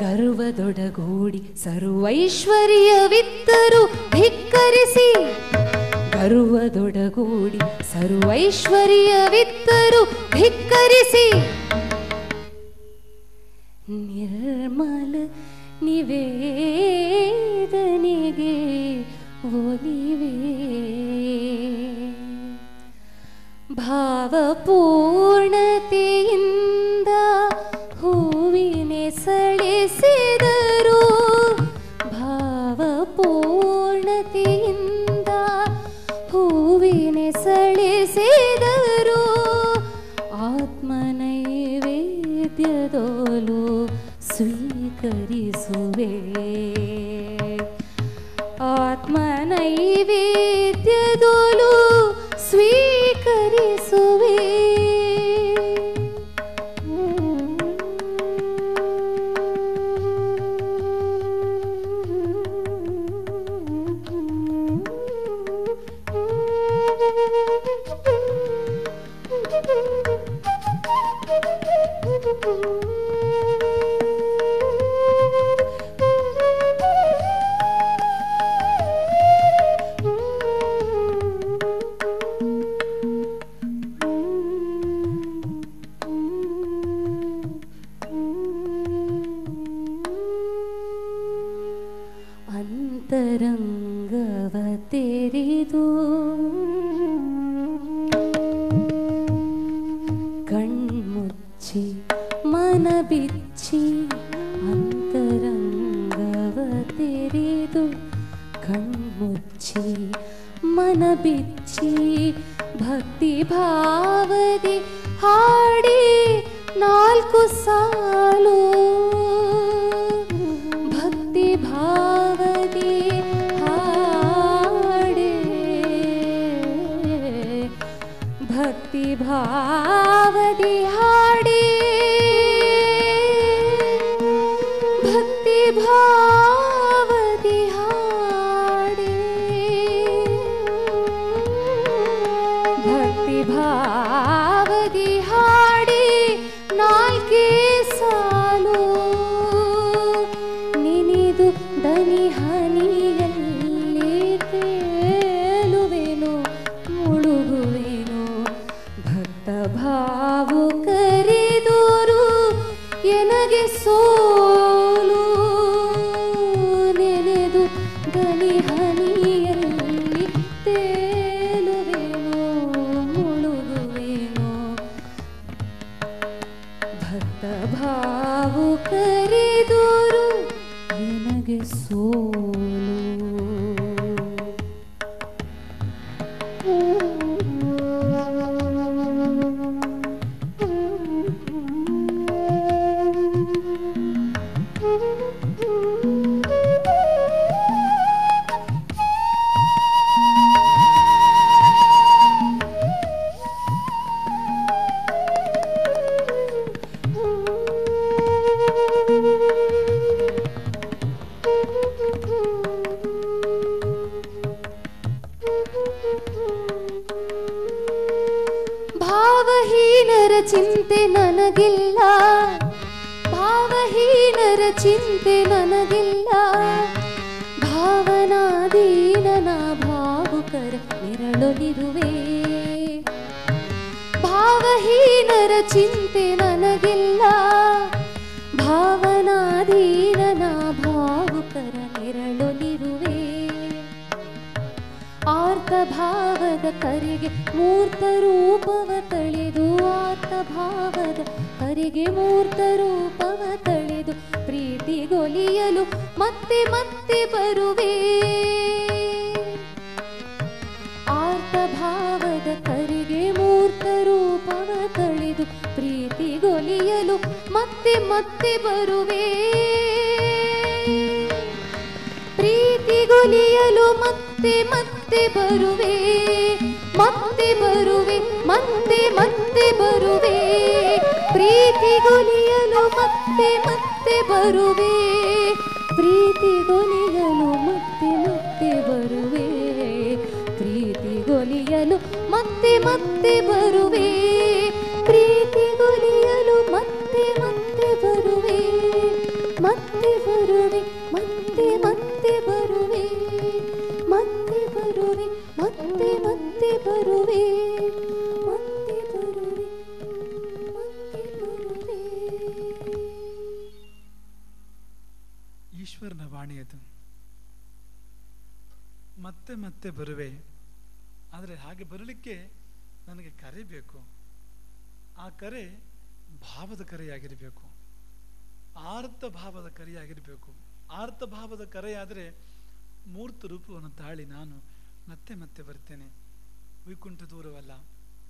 ಗರ್ವದೊಡಗೂಡಿ ಸರ್ವೈಶ್ವರ್ಯವಿತ್ತರು ಧಿಕ್ಕರಿಸಿ ಗರ್ವದೊಡಗೂಡಿ ಸರ್ವೈಶ್ವರ್ಯವಿತ್ತರು ಧಿಕ್ಕರಿಸಿ ನಿರ್ಮಲ ನಿವೇದನೆಗೆ ಒಲಿವೆ ಭಾವಪೂರ್ಣತೆಯಿಂದ ಹೂವಿನೆ ಸಳಿಸಿದರು ಭಾವಪೂರ್ಣತೆಯಿಂದ ಹೂವಿನೆ ಸಳಿಸಿದರು ಆತ್ಮನೈವೇದ್ಯದೋಲು ಸ್ವೀಕರಿಸುವೆ ಆತ್ಮನೈವೇದ್ಯದೋಲು ಸ್ವೀಕರಿಸುವೆ ಅಂತರಂಗವ ತೆರೆದು ಕಣ್ಮುಚ್ಚಿ ಮನ ಬಿಚ್ಚಿ ಅಂತರಂಗವ ತೆರೆದು ಕಣ್ಮುಚ್ಚಿ ಮನ ಬಿಚ್ಚಿ ಭಕ್ತಿ ಭಾವದಿ ಹಾಡಿ ನಾಲ್ಕು ಸಾಲು ಭಕ್ತಿ ಭಾವದಿ ಹಾಡಿ ಭಕ್ತಿ ಭಾವದಿ ಹಾಡಿ ಭಕ್ತಿ ಭಾವದಿ ಹಾಡಿ ಭಕ್ತಿ ಭಾವದಿ ಹಾಡಿ ನಾಲ್ಕೇ ಸಾಲು ನಿನಿದು ದನಿ ಹನಿಯಲ್ಲಿ ತೇಲುವೆನು ಮುಳುಗುವೆನು ಭಕ್ತ ಭಾವು ಕರೆದೋರು ಎನಗೆ ಸೋಲು ಭಾವಹೀನರ ಚಿಂತೆ ನನಗಿಲ್ಲ, ಭಾವಹೀನರ ಚಿಂತೆ ನನಗಿಲ್ಲ. ಭಾವನಾದೀನನ ಭಾವುಕರ ನೆರಳೊಲಿರುವೆ. ಭಾವಹೀನರ ಚಿಂತೆ ನನಗಿಲ್ಲ, ಭಾವನಾದೀನನ ಭಾವುಕರ ನೆರಳೊಲಿರುವೆ. ಆರ್ತ ಭಾವದ ಕರೆಗೆ ಮೂರ್ತ ರೂಪವ ತಳೆದು, ಆರ್ತ ಭಾವದ ಕರೆಗೆ ಮೂರ್ತ ರೂಪವ ತಳೆದು ಪ್ರೀತಿಗೊಲಿಯಲು ಮತ್ತೆ ಮತ್ತೆ ಬರುವೆ. ಆರ್ತ ಭಾವದ ಕರೆಗೆ ಮೂರ್ತ ರೂಪವ ತಳೆದು ಪ್ರೀತಿಗೊಲಿಯಲು ಮತ್ತೆ ಮತ್ತೆ ಬರುವೆ. ಪ್ರೀತಿಗೊಲಿಯಲು ಮತ್ತೆ ಮತ್ತೆ ಬರುವೆ, ಮತ್ತೆ ಬರುವೆ, ಮತ್ತೆ ಮತ್ತೆ ಬರುವೆ. ಪ್ರೀತಿಗೊಲಿಯಲು ಮತ್ತೆ ಮತ್ತೆ ಬರುವೆ, ಪ್ರೀತಿಗೊಲಿಯಲು ಮತ್ತೆ ಮತ್ತೆ ಬರುವೆ. ಪ್ರೀತಿಗೊಲಿಯಲು ಮತ್ತೆ ಮತ್ತೆ ಬರುವೆ, ಪ್ರೀತಿಗೊಲಿಯಲು ಮತ್ತೆ ಮತ್ತೆ ಬರುವೆ. ಮತ್ತೆ ಬರುವೆ, ಮತ್ತೆ ಮತ್ತೆ ಬರುವೆ, ಮತ್ತೆ ಬರುವೆ, ಮತ್ತೆ ಮತ್ತೆ ಬರುವೆ, ಮತ್ತೆ ಬರುವೆ, ಮತ್ತೆ ಬರುವೆ. ಈಶ್ವರನ ವಾಣಿ ಅದು. ಮತ್ತೆ ಮತ್ತೆ ಬರುವೆ. ಆದರೆ ಹಾಗೆ ಬರಲಿಕ್ಕೆ ನನಗೆ ಕರೆ ಬೇಕು. ಆ ಕರೆ ಭಾವದ ಕರೆಯಾಗಿರಬೇಕು, ಆರ್ತ ಭಾವದ ಕರೆಯಾಗಿರಬೇಕು. ಆರ್ತ ಭಾವದ ಕರೆಯಾದರೆ ಮೂರ್ತ ರೂಪವನ್ನು ತಾಳಿ ನಾನು ಮತ್ತೆ ಮತ್ತೆ ಬರ್ತೇನೆ. ವೈಕುಂಠ ದೂರವಲ್ಲ,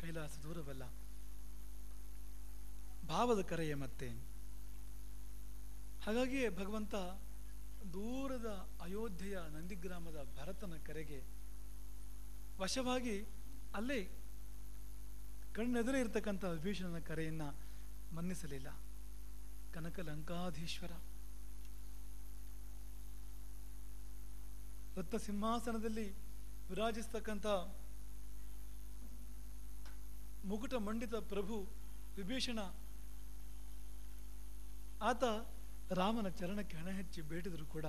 ಕೈಲಾಸ ದೂರವಲ್ಲ, ಭಾವದ ಕರೆಯೇ ಮತ್ತೆ. ಹಾಗಾಗಿಯೇ ಭಗವಂತ ದೂರದ ಅಯೋಧ್ಯೆಯ ನಂದಿಗ್ರಾಮದ ಭರತನ ಕರೆಗೆ ವಶವಾಗಿ ಅಲ್ಲೇ ಕಣ್ಣೆದುರೇ ಇರತಕ್ಕಂಥ ವಿಭೀಷಣನ ಕರೆಯನ್ನ ಮನ್ನಿಸಲಿಲ್ಲ. ಕನಕ ಲಂಕಾಧೀಶ್ವರ ರತ್ನ ಸಿಂಹಾಸನದಲ್ಲಿ ವಿರಾಜಿಸ್ತಕ್ಕಂಥ ಮುಕುಟ ಮಂಡಿತ ಪ್ರಭು ವಿಭೀಷಣ, ಆತ ರಾಮನ ಚರಣಕ್ಕೆ ಹಣ ಹೆಚ್ಚಿ ಬೇಡಿದ್ರು ಕೂಡ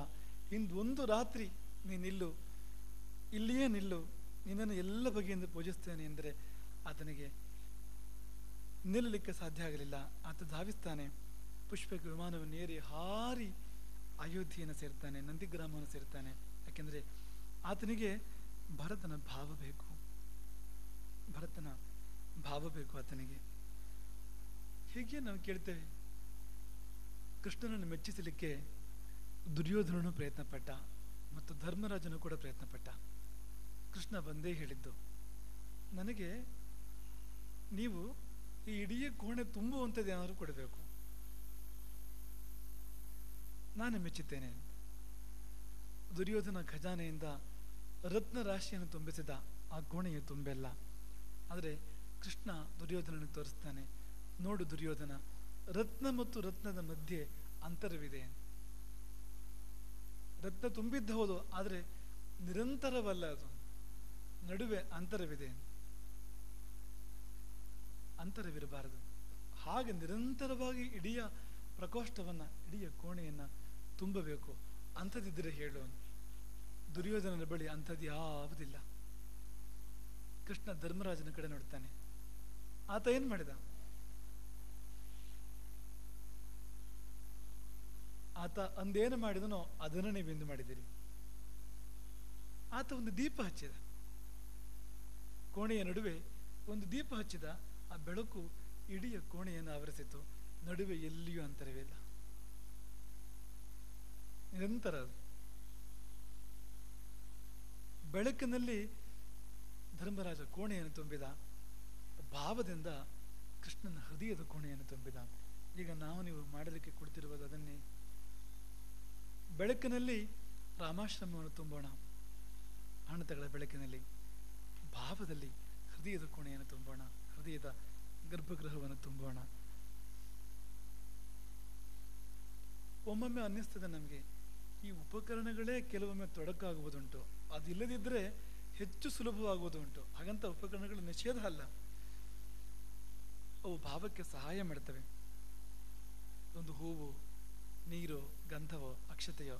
ಇಂದೊಂದು ರಾತ್ರಿ ನೀನಿಲ್ಲು, ಇಲ್ಲಿಯೇ ನಿಲ್ಲು, ನಿನ್ನನ್ನು ಎಲ್ಲ ಬಗೆಯಿಂದ ಪೂಜಿಸ್ತೇನೆ ಎಂದರೆ ಆತನಿಗೆ ನಿಲ್ಲಲಿಕ್ಕೆ ಸಾಧ್ಯ ಆಗಲಿಲ್ಲ. ಆತ ಧಾವಿಸ್ತಾನೆ, ಪುಷ್ಪಕ ವಿಮಾನವನ್ನು ಏರಿ ಹಾರಿ ಅಯೋಧ್ಯೆಯನ್ನು ಸೇರ್ತಾನೆ, ನಂದಿಗ್ರಾಮವನ್ನು ಸೇರ್ತಾನೆ. ಯಾಕೆಂದರೆ ಆತನಿಗೆ ಭರತನ ಭಾವ ಬೇಕು, ಭರತನ ಭಾವ ಬೇಕು ಆತನಿಗೆ. ಹೀಗೆ ನಾವು ಕೇಳ್ತೇವೆ, ಕೃಷ್ಣನನ್ನು ಮೆಚ್ಚಿಸಲಿಕ್ಕೆ ದುರ್ಯೋಧನನು ಪ್ರಯತ್ನ ಪಟ್ಟ ಮತ್ತು ಧರ್ಮರಾಜನು ಕೂಡ ಪ್ರಯತ್ನ ಪಟ್ಟ. ಕೃಷ್ಣ ಬಂದೇ ಹೇಳಿದ್ದು, ನನಗೆ ನೀವು ಈ ಇಡೀ ಕೋಣೆ ತುಂಬುವಂಥದ್ದು ಏನಾದರೂ ಕೊಡಬೇಕು, ನಾನು ಮೆಚ್ಚುತ್ತೇನೆ. ದುರ್ಯೋಧನ ಖಜಾನೆಯಿಂದ ರತ್ನ ರಾಶಿಯನ್ನು ತುಂಬಿಸಿದ, ಆ ಕೋಣೆಯು ತುಂಬೆಲ್ಲ. ಆದರೆ ಕೃಷ್ಣ ದುರ್ಯೋಧನನಿಗೆ ತೋರಿಸ್ತಾನೆ, ನೋಡು ದುರ್ಯೋಧನ, ರತ್ನ ಮತ್ತು ರತ್ನದ ಮಧ್ಯೆ ಅಂತರವಿದೆ. ರತ್ನ ತುಂಬಿದ್ದ ಹೌದು, ಆದರೆ ನಿರಂತರವಲ್ಲ, ಅದು ನಡುವೆ ಅಂತರವಿದೆ. ಅಂತರವಿರಬಾರದು. ಹಾಗೆ ನಿರಂತರವಾಗಿ ಇಡೀ ಪ್ರಕೋಷ್ಠವನ್ನ, ಇಡೀ ಕೋಣೆಯನ್ನ ತುಂಬಬೇಕು. ಅಂಥದ್ದಿದ್ದರೆ ಹೇಳು. ದುರ್ಯೋಧನನ ಬಳಿ ಅಂಥದ್ದು ಯಾವುದಿಲ್ಲ. ಕೃಷ್ಣ ಧರ್ಮರಾಜನ ಕಡೆ ನೋಡ್ತಾನೆ. ಆತ ಏನ್ ಮಾಡಿದ? ಆತ ಅಂದೇನು ಮಾಡಿದನೋ ಅದನ್ನು ನೀವೆಂದು ಮಾಡಿದಿರಿ. ಆತ ಒಂದು ದೀಪ ಹಚ್ಚಿದ, ಕೋಣೆಯ ನಡುವೆ ಒಂದು ದೀಪ ಹಚ್ಚಿದ. ಆ ಬೆಳಕು ಇಡೀ ಕೋಣೆಯನ್ನು ಆವರಿಸಿತು. ನಡುವೆ ಎಲ್ಲಿಯೂ ಅಂತರವಿಲ್ಲ, ನಿರಂತರ ಅದು. ಬೆಳಕಿನಲ್ಲಿ ಧರ್ಮರಾಜ ಕೋಣೆಯನ್ನು ತುಂಬಿದ, ಭಾವದಿಂದ ಕೃಷ್ಣನ ಹೃದಯದ ಕೋಣೆಯನ್ನು ತುಂಬಿದ. ಈಗ ನಾವು ನೀವು ಮಾಡಲಿಕ್ಕೆ ಕೊಡ್ತಿರುವುದು ಅದನ್ನೇ. ಬೆಳಕಿನಲ್ಲಿ ರಾಮಾಶ್ರಮವನ್ನು ತುಂಬೋಣ, ಅಣತಗಳ ಬೆಳಕಿನಲ್ಲಿ. ಭಾವದಲ್ಲಿ ಹೃದಯದ ಕೋಣೆಯನ್ನು ತುಂಬೋಣ, ಹೃದಯದ ಗರ್ಭಗೃಹವನ್ನು ತುಂಬೋಣ. ಒಮ್ಮೊಮ್ಮೆ ಅನ್ನಿಸ್ತದೆ ನಮಗೆ, ಈ ಉಪಕರಣಗಳೇ ಕೆಲವೊಮ್ಮೆ ತೊಡಕಾಗುವುದುಂಟು, ಅದಿಲ್ಲದಿದ್ದರೆ ಹೆಚ್ಚು ಸುಲಭವಾಗುವುದುಂಟು. ಹಾಗಂತ ಉಪಕರಣಗಳ ನಿಷೇಧ ಅಲ್ಲ. ಅವು ಭಾವಕ್ಕೆ ಸಹಾಯ ಮಾಡ್ತವೆ. ಒಂದು ಹೂವು, ನೀರು, ಗಂಧವೋ, ಅಕ್ಷತೆಯೋ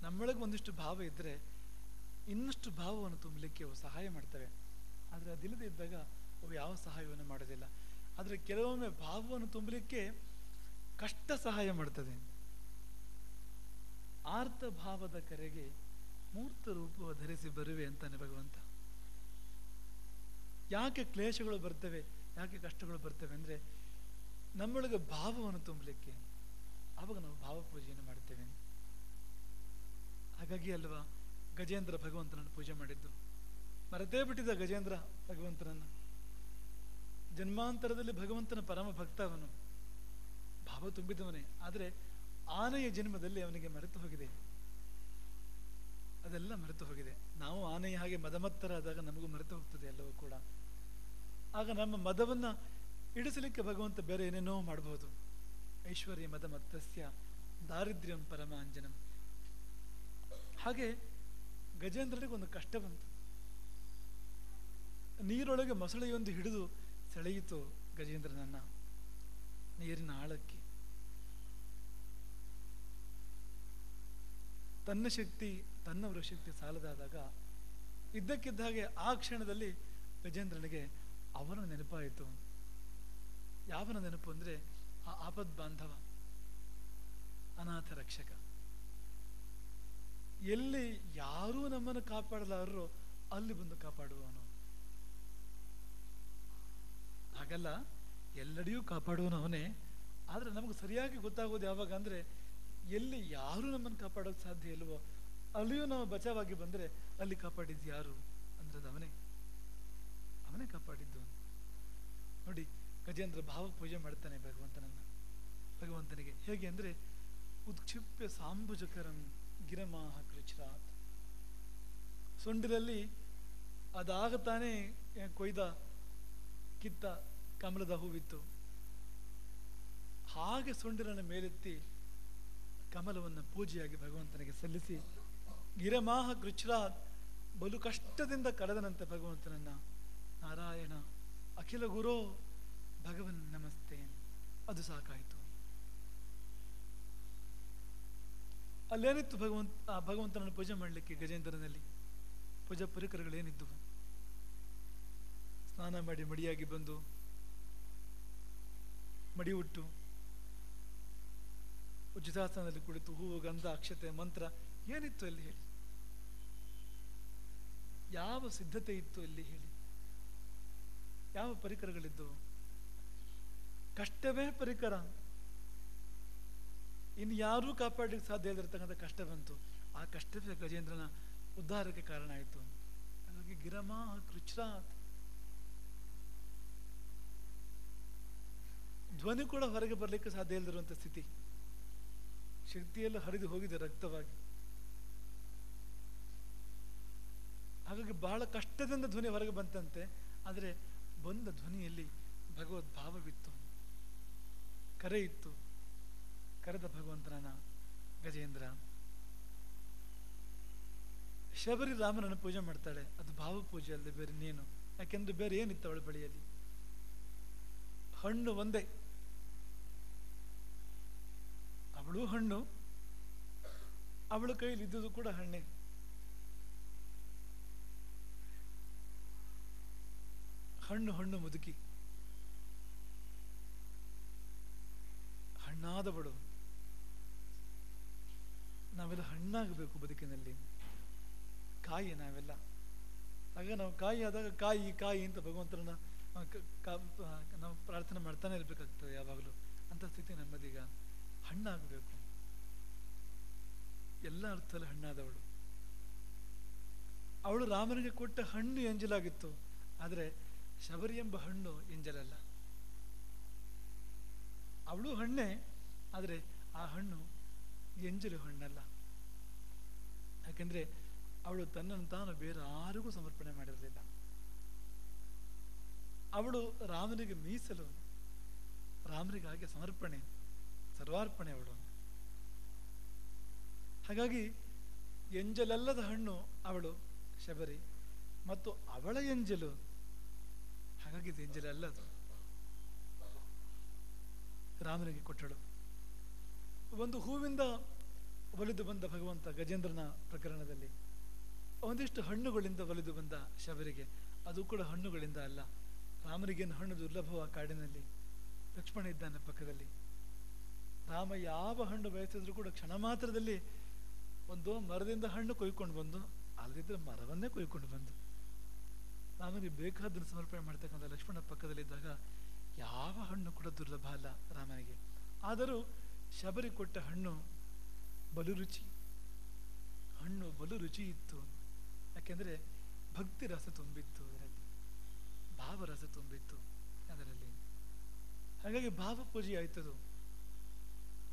ನಮ್ಮೊಳಗೆ ಒಂದಿಷ್ಟು ಭಾವ ಇದ್ದರೆ ಇನ್ನಷ್ಟು ಭಾವವನ್ನು ತುಂಬಲಿಕ್ಕೆ ಅವು ಸಹಾಯ ಮಾಡ್ತವೆ. ಆದರೆ ಅದಿಲ್ಲದೆ ಇದ್ದಾಗ ಅವು ಯಾವ ಸಹಾಯವನ್ನು ಮಾಡೋದಿಲ್ಲ. ಆದರೆ ಕೆಲವೊಮ್ಮೆ ಭಾವವನ್ನು ತುಂಬಲಿಕ್ಕೆ ಕಷ್ಟ ಸಹಾಯ ಮಾಡ್ತದೆ. ಆರ್ತ ಭಾವದ ಕರೆಗೆ ಮೂರ್ತ ರೂಪವ ಧರಿಸಿ ಬರುವೆ ಅಂತಾನೆ ಭಗವಂತ. ಯಾಕೆ ಕ್ಲೇಶಗಳು ಬರ್ತವೆ, ಯಾಕೆ ಕಷ್ಟಗಳು ಬರ್ತವೆ ಅಂದರೆ ನಮ್ಮೊಳಗೆ ಭಾವವನ್ನು ತುಂಬಲಿಕ್ಕೆ. ಆವಾಗ ನಾವು ಭಾವಪೂಜೆಯನ್ನು ಮಾಡ್ತೇವೆ. ಹಾಗಾಗಿ ಅಲ್ವಾ ಗಜೇಂದ್ರ ಭಗವಂತನನ್ನು ಪೂಜೆ ಮಾಡಿದ್ದು. ಮರೆತೇ ಬಿಟ್ಟಿದ್ದ ಗಜೇಂದ್ರ ಭಗವಂತನನ್ನು. ಜನ್ಮಾಂತರದಲ್ಲಿ ಭಗವಂತನ ಪರಮ ಭಕ್ತ ಅವನು, ಭಾವ ತುಂಬಿದವನೇ. ಆದರೆ ಆನೆಯ ಜನ್ಮದಲ್ಲಿ ಅವನಿಗೆ ಮರೆತು ಹೋಗಿದೆ, ಅದೆಲ್ಲ ಮರೆತು ಹೋಗಿದೆ. ನಾವು ಆನೆಯ ಹಾಗೆ ಮದಮತ್ತರಾದಾಗ ನಮಗೂ ಮರೆತು ಹೋಗ್ತದೆ ಎಲ್ಲವೂ ಕೂಡ. ಆಗ ನಮ್ಮ ಮದವನ್ನು ಇಡಿಸಲಿಕ್ಕೆ ಭಗವಂತ ಬೇರೆ ಏನೇನೋ ಮಾಡಬಹುದು. ಐಶ್ವರ್ಯ ಮದಮತ್ತಸ್ಯ ದಾರಿದ್ರ್ಯಂ ಪರಮಾಂಜನಂ. ಹಾಗೆ ಗಜೇಂದ್ರನಿಗೆ ಒಂದು ಕಷ್ಟ ಬಂತು. ನೀರೊಳಗೆ ಮೊಸಳೆಯೊಂದು ಹಿಡಿದು ಸೆಳೆಯಿತು ಗಜೇಂದ್ರನನ್ನ ನೀರಿನ ಆಳಕ್ಕೆ. ತನ್ನ ಶಕ್ತಿ ತನ್ನವರ ಶಕ್ತಿ ಸಾಲದಾದಾಗ ಇದ್ದಕ್ಕಿದ್ದ ಹಾಗೆ ಆ ಕ್ಷಣದಲ್ಲಿ ಗಜೇಂದ್ರನಿಗೆ ಅವನ ನೆನಪಾಯಿತು. ಯಾವನ ನೆನಪು ಅಂದರೆ ಆ ಆಪದ್ ಬಾಂಧವ, ಅನಾಥ ರಕ್ಷಕ. ಎಲ್ಲಿ ಯಾರೂ ನಮ್ಮನ್ನು ಕಾಪಾಡಲಾರರೋ ಅಲ್ಲಿ ಬಂದು ಕಾಪಾಡುವವನು. ಹಾಗಲ್ಲ, ಎಲ್ಲೆಡೆಯೂ ಕಾಪಾಡುವನು ಅವನೇ. ಆದರೆ ನಮಗೆ ಸರಿಯಾಗಿ ಗೊತ್ತಾಗೋದು ಯಾವಾಗ ಅಂದರೆ ಎಲ್ಲಿ ಯಾರೂ ನಮ್ಮನ್ನು ಕಾಪಾಡೋಕೆ ಸಾಧ್ಯ ಇಲ್ವೋ ಅಲ್ಲಿಯೂ ನಾವು ಬಚಾವಾಗಿ ಬಂದರೆ ಅಲ್ಲಿ ಕಾಪಾಡಿದ್ದು ಯಾರು ಅಂದ್ರೆ ಅವನೇ ಕಾಪಾಡಿದ್ದು. ನೋಡಿ, ಗಜೇಂದ್ರ ಭಾವ ಪೂಜೆ ಮಾಡ್ತಾನೆ ಭಗವಂತನಿಗೆ. ಹೇಗೆ ಅಂದರೆ ಉತ್ಕ್ಷಿಪ್ಯ ಸಾಂಬುಜಕರಂ ಗಿರಮಾಹ ಕೃಚ್ರಾತ್. ಸೊಂಡಿಲಲ್ಲಿ ಅದಾಗ ತಾನೇ ಕೊಯ್ದ ಕಿತ್ತ ಕಮಲದ ಹೂವಿತ್ತು. ಹಾಗೆ ಸೊಂಡಿಲನ್ನು ಮೇಲೆತ್ತಿ ಕಮಲವನ್ನು ಪೂಜೆಯಾಗಿ ಭಗವಂತನಿಗೆ ಸಲ್ಲಿಸಿ ಗಿರಮಾಹ ಕೃಚ್ರಾತ್ ಬಲು ಕಷ್ಟದಿಂದ ಕಳೆದನಂತೆ ಭಗವಂತನನ್ನ. ನಾರಾಯಣ ಅಖಿಲ ಗುರೋ ಭಗವನ್ ನಮಸ್ತೆ. ಅದು ಸಾಕಾಯಿತು. ಅಲ್ಲೇನಿತ್ತು ಭಗವಂತನನ್ನು ಪೂಜೆ ಮಾಡಲಿಕ್ಕೆ ಗಜೇಂದ್ರನಲ್ಲಿ? ಪೂಜಾ ಪರಿಕರಗಳೇನಿದ್ದವು? ಸ್ನಾನ ಮಾಡಿ ಮಡಿಯಾಗಿ ಬಂದು ಮಡಿ ಉಟ್ಟು ಉಚಿತಾಸನದಲ್ಲಿ ಕುಳಿತು ಹೂವು, ಗಂಧ, ಅಕ್ಷತೆ, ಮಂತ್ರ ಏನಿತ್ತು ಅಲ್ಲಿ ಹೇಳಿ? ಯಾವ ಸಿದ್ಧತೆ ಇತ್ತು ಅಲ್ಲಿ ಹೇಳಿ? ಯಾವ ಪರಿಕರಗಳಿದ್ದವು? ಕಷ್ಟವೇ ಪರಿಕರ. ಇನ್ನು ಯಾರೂ ಕಾಪಾಡಲಿಕ್ಕೆ ಸಾಧ್ಯ ಇಲ್ಲದಿರ್ತಕ್ಕಂಥ ಕಷ್ಟ ಬಂತು. ಆ ಕಷ್ಟವೇ ಗಜೇಂದ್ರನ ಉದ್ಧಾರಕ್ಕೆ ಕಾರಣ ಆಯಿತು. ಹಾಗಾಗಿ ಗಿರಮಾ ಕೃಚ್ರಾತ್. ಧ್ವನಿ ಕೂಡ ಹೊರಗೆ ಬರಲಿಕ್ಕೆ ಸಾಧ್ಯ ಇಲ್ಲದಿರುವಂಥ ಸ್ಥಿತಿ. ಶಕ್ತಿಯೆಲ್ಲ ಹರಿದು ಹೋಗಿದೆ ರಕ್ತವಾಗಿ. ಹಾಗಾಗಿ ಬಹಳ ಕಷ್ಟದಿಂದ ಧ್ವನಿ ಹೊರಗೆ ಬಂತಂತೆ. ಆದರೆ ಬಂದ ಧ್ವನಿಯಲ್ಲಿ ಭಗವದ್ ಭಾವವಿತ್ತು, ಕರೆ ಇತ್ತು. ಕರೆದ ಭಗವಂತನ ಗಜೇಂದ್ರ. ಶಬರಿ ರಾಮನನ್ನು ಪೂಜೆ ಮಾಡ್ತಾಳೆ. ಅದು ಭಾವ ಪೂಜೆ ಅಲ್ಲದೆ ಬೇರೆ ಇನ್ನೇನು? ಯಾಕೆಂದ್ರೆ ಬೇರೆ ಏನಿತ್ತು ಅವಳ ಬಳಿಯಲ್ಲಿ? ಹಣ್ಣು ಒಂದೇ. ಅವಳು ಹಣ್ಣು, ಅವಳ ಕೈಯಲ್ಲಿ ಇದ್ದುದು ಕೂಡ ಹಣ್ಣೆ. ಹಣ್ಣು ಮುದುಕಿ, ಹಣ್ಣಾದವಳು. ನಾವೆಲ್ಲ ಹಣ್ಣಾಗಬೇಕು ಬದುಕಿನಲ್ಲಿ. ಕಾಯಿ ನಾವೆಲ್ಲ. ಆಗ ನಾವು ಕಾಯಿ ಆದಾಗ ಕಾಯಿ ಅಂತ ಭಗವಂತರನ್ನ ನಾವು ಪ್ರಾರ್ಥನೆ ಮಾಡ್ತಾನೆ ಇರ್ಬೇಕಾಗ್ತದೆ ಯಾವಾಗಲೂ. ಅಂತ ಸ್ಥಿತಿ ನಮ್ಮದೀಗ. ಹಣ್ಣಾಗಬೇಕು. ಎಲ್ಲ ಅರ್ಥದಲ್ಲಿ ಹಣ್ಣಾದವಳು. ಅವಳು ರಾಮನಿಗೆ ಕೊಟ್ಟ ಹಣ್ಣು ಎಂಜಲಾಗಿತ್ತು. ಆದರೆ ಶಬರಿ ಎಂಬ ಹಣ್ಣು ಎಂಜಲಲ್ಲ. ಅವಳು ಹಣ್ಣೆ, ಆದರೆ ಆ ಹಣ್ಣು ಎಂಜಲು ಹಣ್ಣಲ್ಲ. ಯಾಕೆಂದ್ರೆ ಅವಳು ತನ್ನನ್ನು ತಾನು ಬೇರೆ ಯಾರಿಗೂ ಸಮರ್ಪಣೆ ಮಾಡಿರಲಿಲ್ಲ. ಅವಳು ರಾಮನಿಗೆ ಮೀಸಲು, ರಾಮನಿಗಾಗಿ ಸಮರ್ಪಣೆ, ಸರ್ವಾರ್ಪಣೆ ಅವಳು. ಹಾಗಾಗಿ ಎಂಜಲಲ್ಲದ ಹಣ್ಣು ಅವಳು ಶಬರಿ, ಮತ್ತು ಅವಳ ಎಂಜಲು. ಹಾಗಾಗಿ ಇದು ಎಂಜಲಲ್ಲದು. ರಾಮನಿಗೆ ಕೊಟ್ಟಳು. ಒಂದು ಹೂವಿಂದ ಒಲಿದು ಬಂದ ಭಗವಂತ ಗಜೇಂದ್ರನ ಪ್ರಕರಣದಲ್ಲಿ ಒಂದಿಷ್ಟು ಹಣ್ಣುಗಳಿಂದ ಒಲಿದು ಬಂದ ಶಬರಿಗೆ, ಅದು ಕೂಡ ಹಣ್ಣುಗಳಿಂದ ಅಲ್ಲ. ರಾಮನಿಗೇನು ಹಣ್ಣು ದುರ್ಲಭವ ಕಾಡಿನಲ್ಲಿ, ಲಕ್ಷ್ಮಣ ಇದ್ದಾನೆ ಪಕ್ಕದಲ್ಲಿ. ರಾಮ ಯಾವ ಹಣ್ಣು ಬಯಸಿದ್ರು ಕೂಡ ಕ್ಷಣ ಮಾತ್ರದಲ್ಲಿ ಒಂದು ಮರದಿಂದ ಹಣ್ಣು ಕೊಯ್ಕೊಂಡು ಬಂದು, ಅಲ್ಲದಿದ್ದರೆ ಮರವನ್ನೇ ಕೊಯ್ಕೊಂಡು ಬಂದು ರಾಮನಿಗೆ ಬೇಕಾದನ್ನು ಸಮರ್ಪಣೆ ಮಾಡ್ತಕ್ಕಂಥ ಲಕ್ಷ್ಮಣ ಪಕ್ಕದಲ್ಲಿದ್ದಾಗ ಯಾವ ಹಣ್ಣು ಕೂಡ ದುರ್ಲಭ ಅಲ್ಲ ರಾಮನಿಗೆ. ಆದರೂ ಶಬರಿ ಕೊಟ್ಟ ಹಣ್ಣು ಬಲು ರುಚಿ, ಹಣ್ಣು ಬಲು ರುಚಿ ಇತ್ತು. ಯಾಕೆಂದರೆ ಭಕ್ತಿ ರಸ ತುಂಬಿತ್ತು ಅದರಲ್ಲಿ, ಭಾವರಸ ತುಂಬಿತ್ತು ಅದರಲ್ಲಿ. ಹಾಗಾಗಿ ಭಾವ ಪೂಜೆ ಆಯ್ತದು.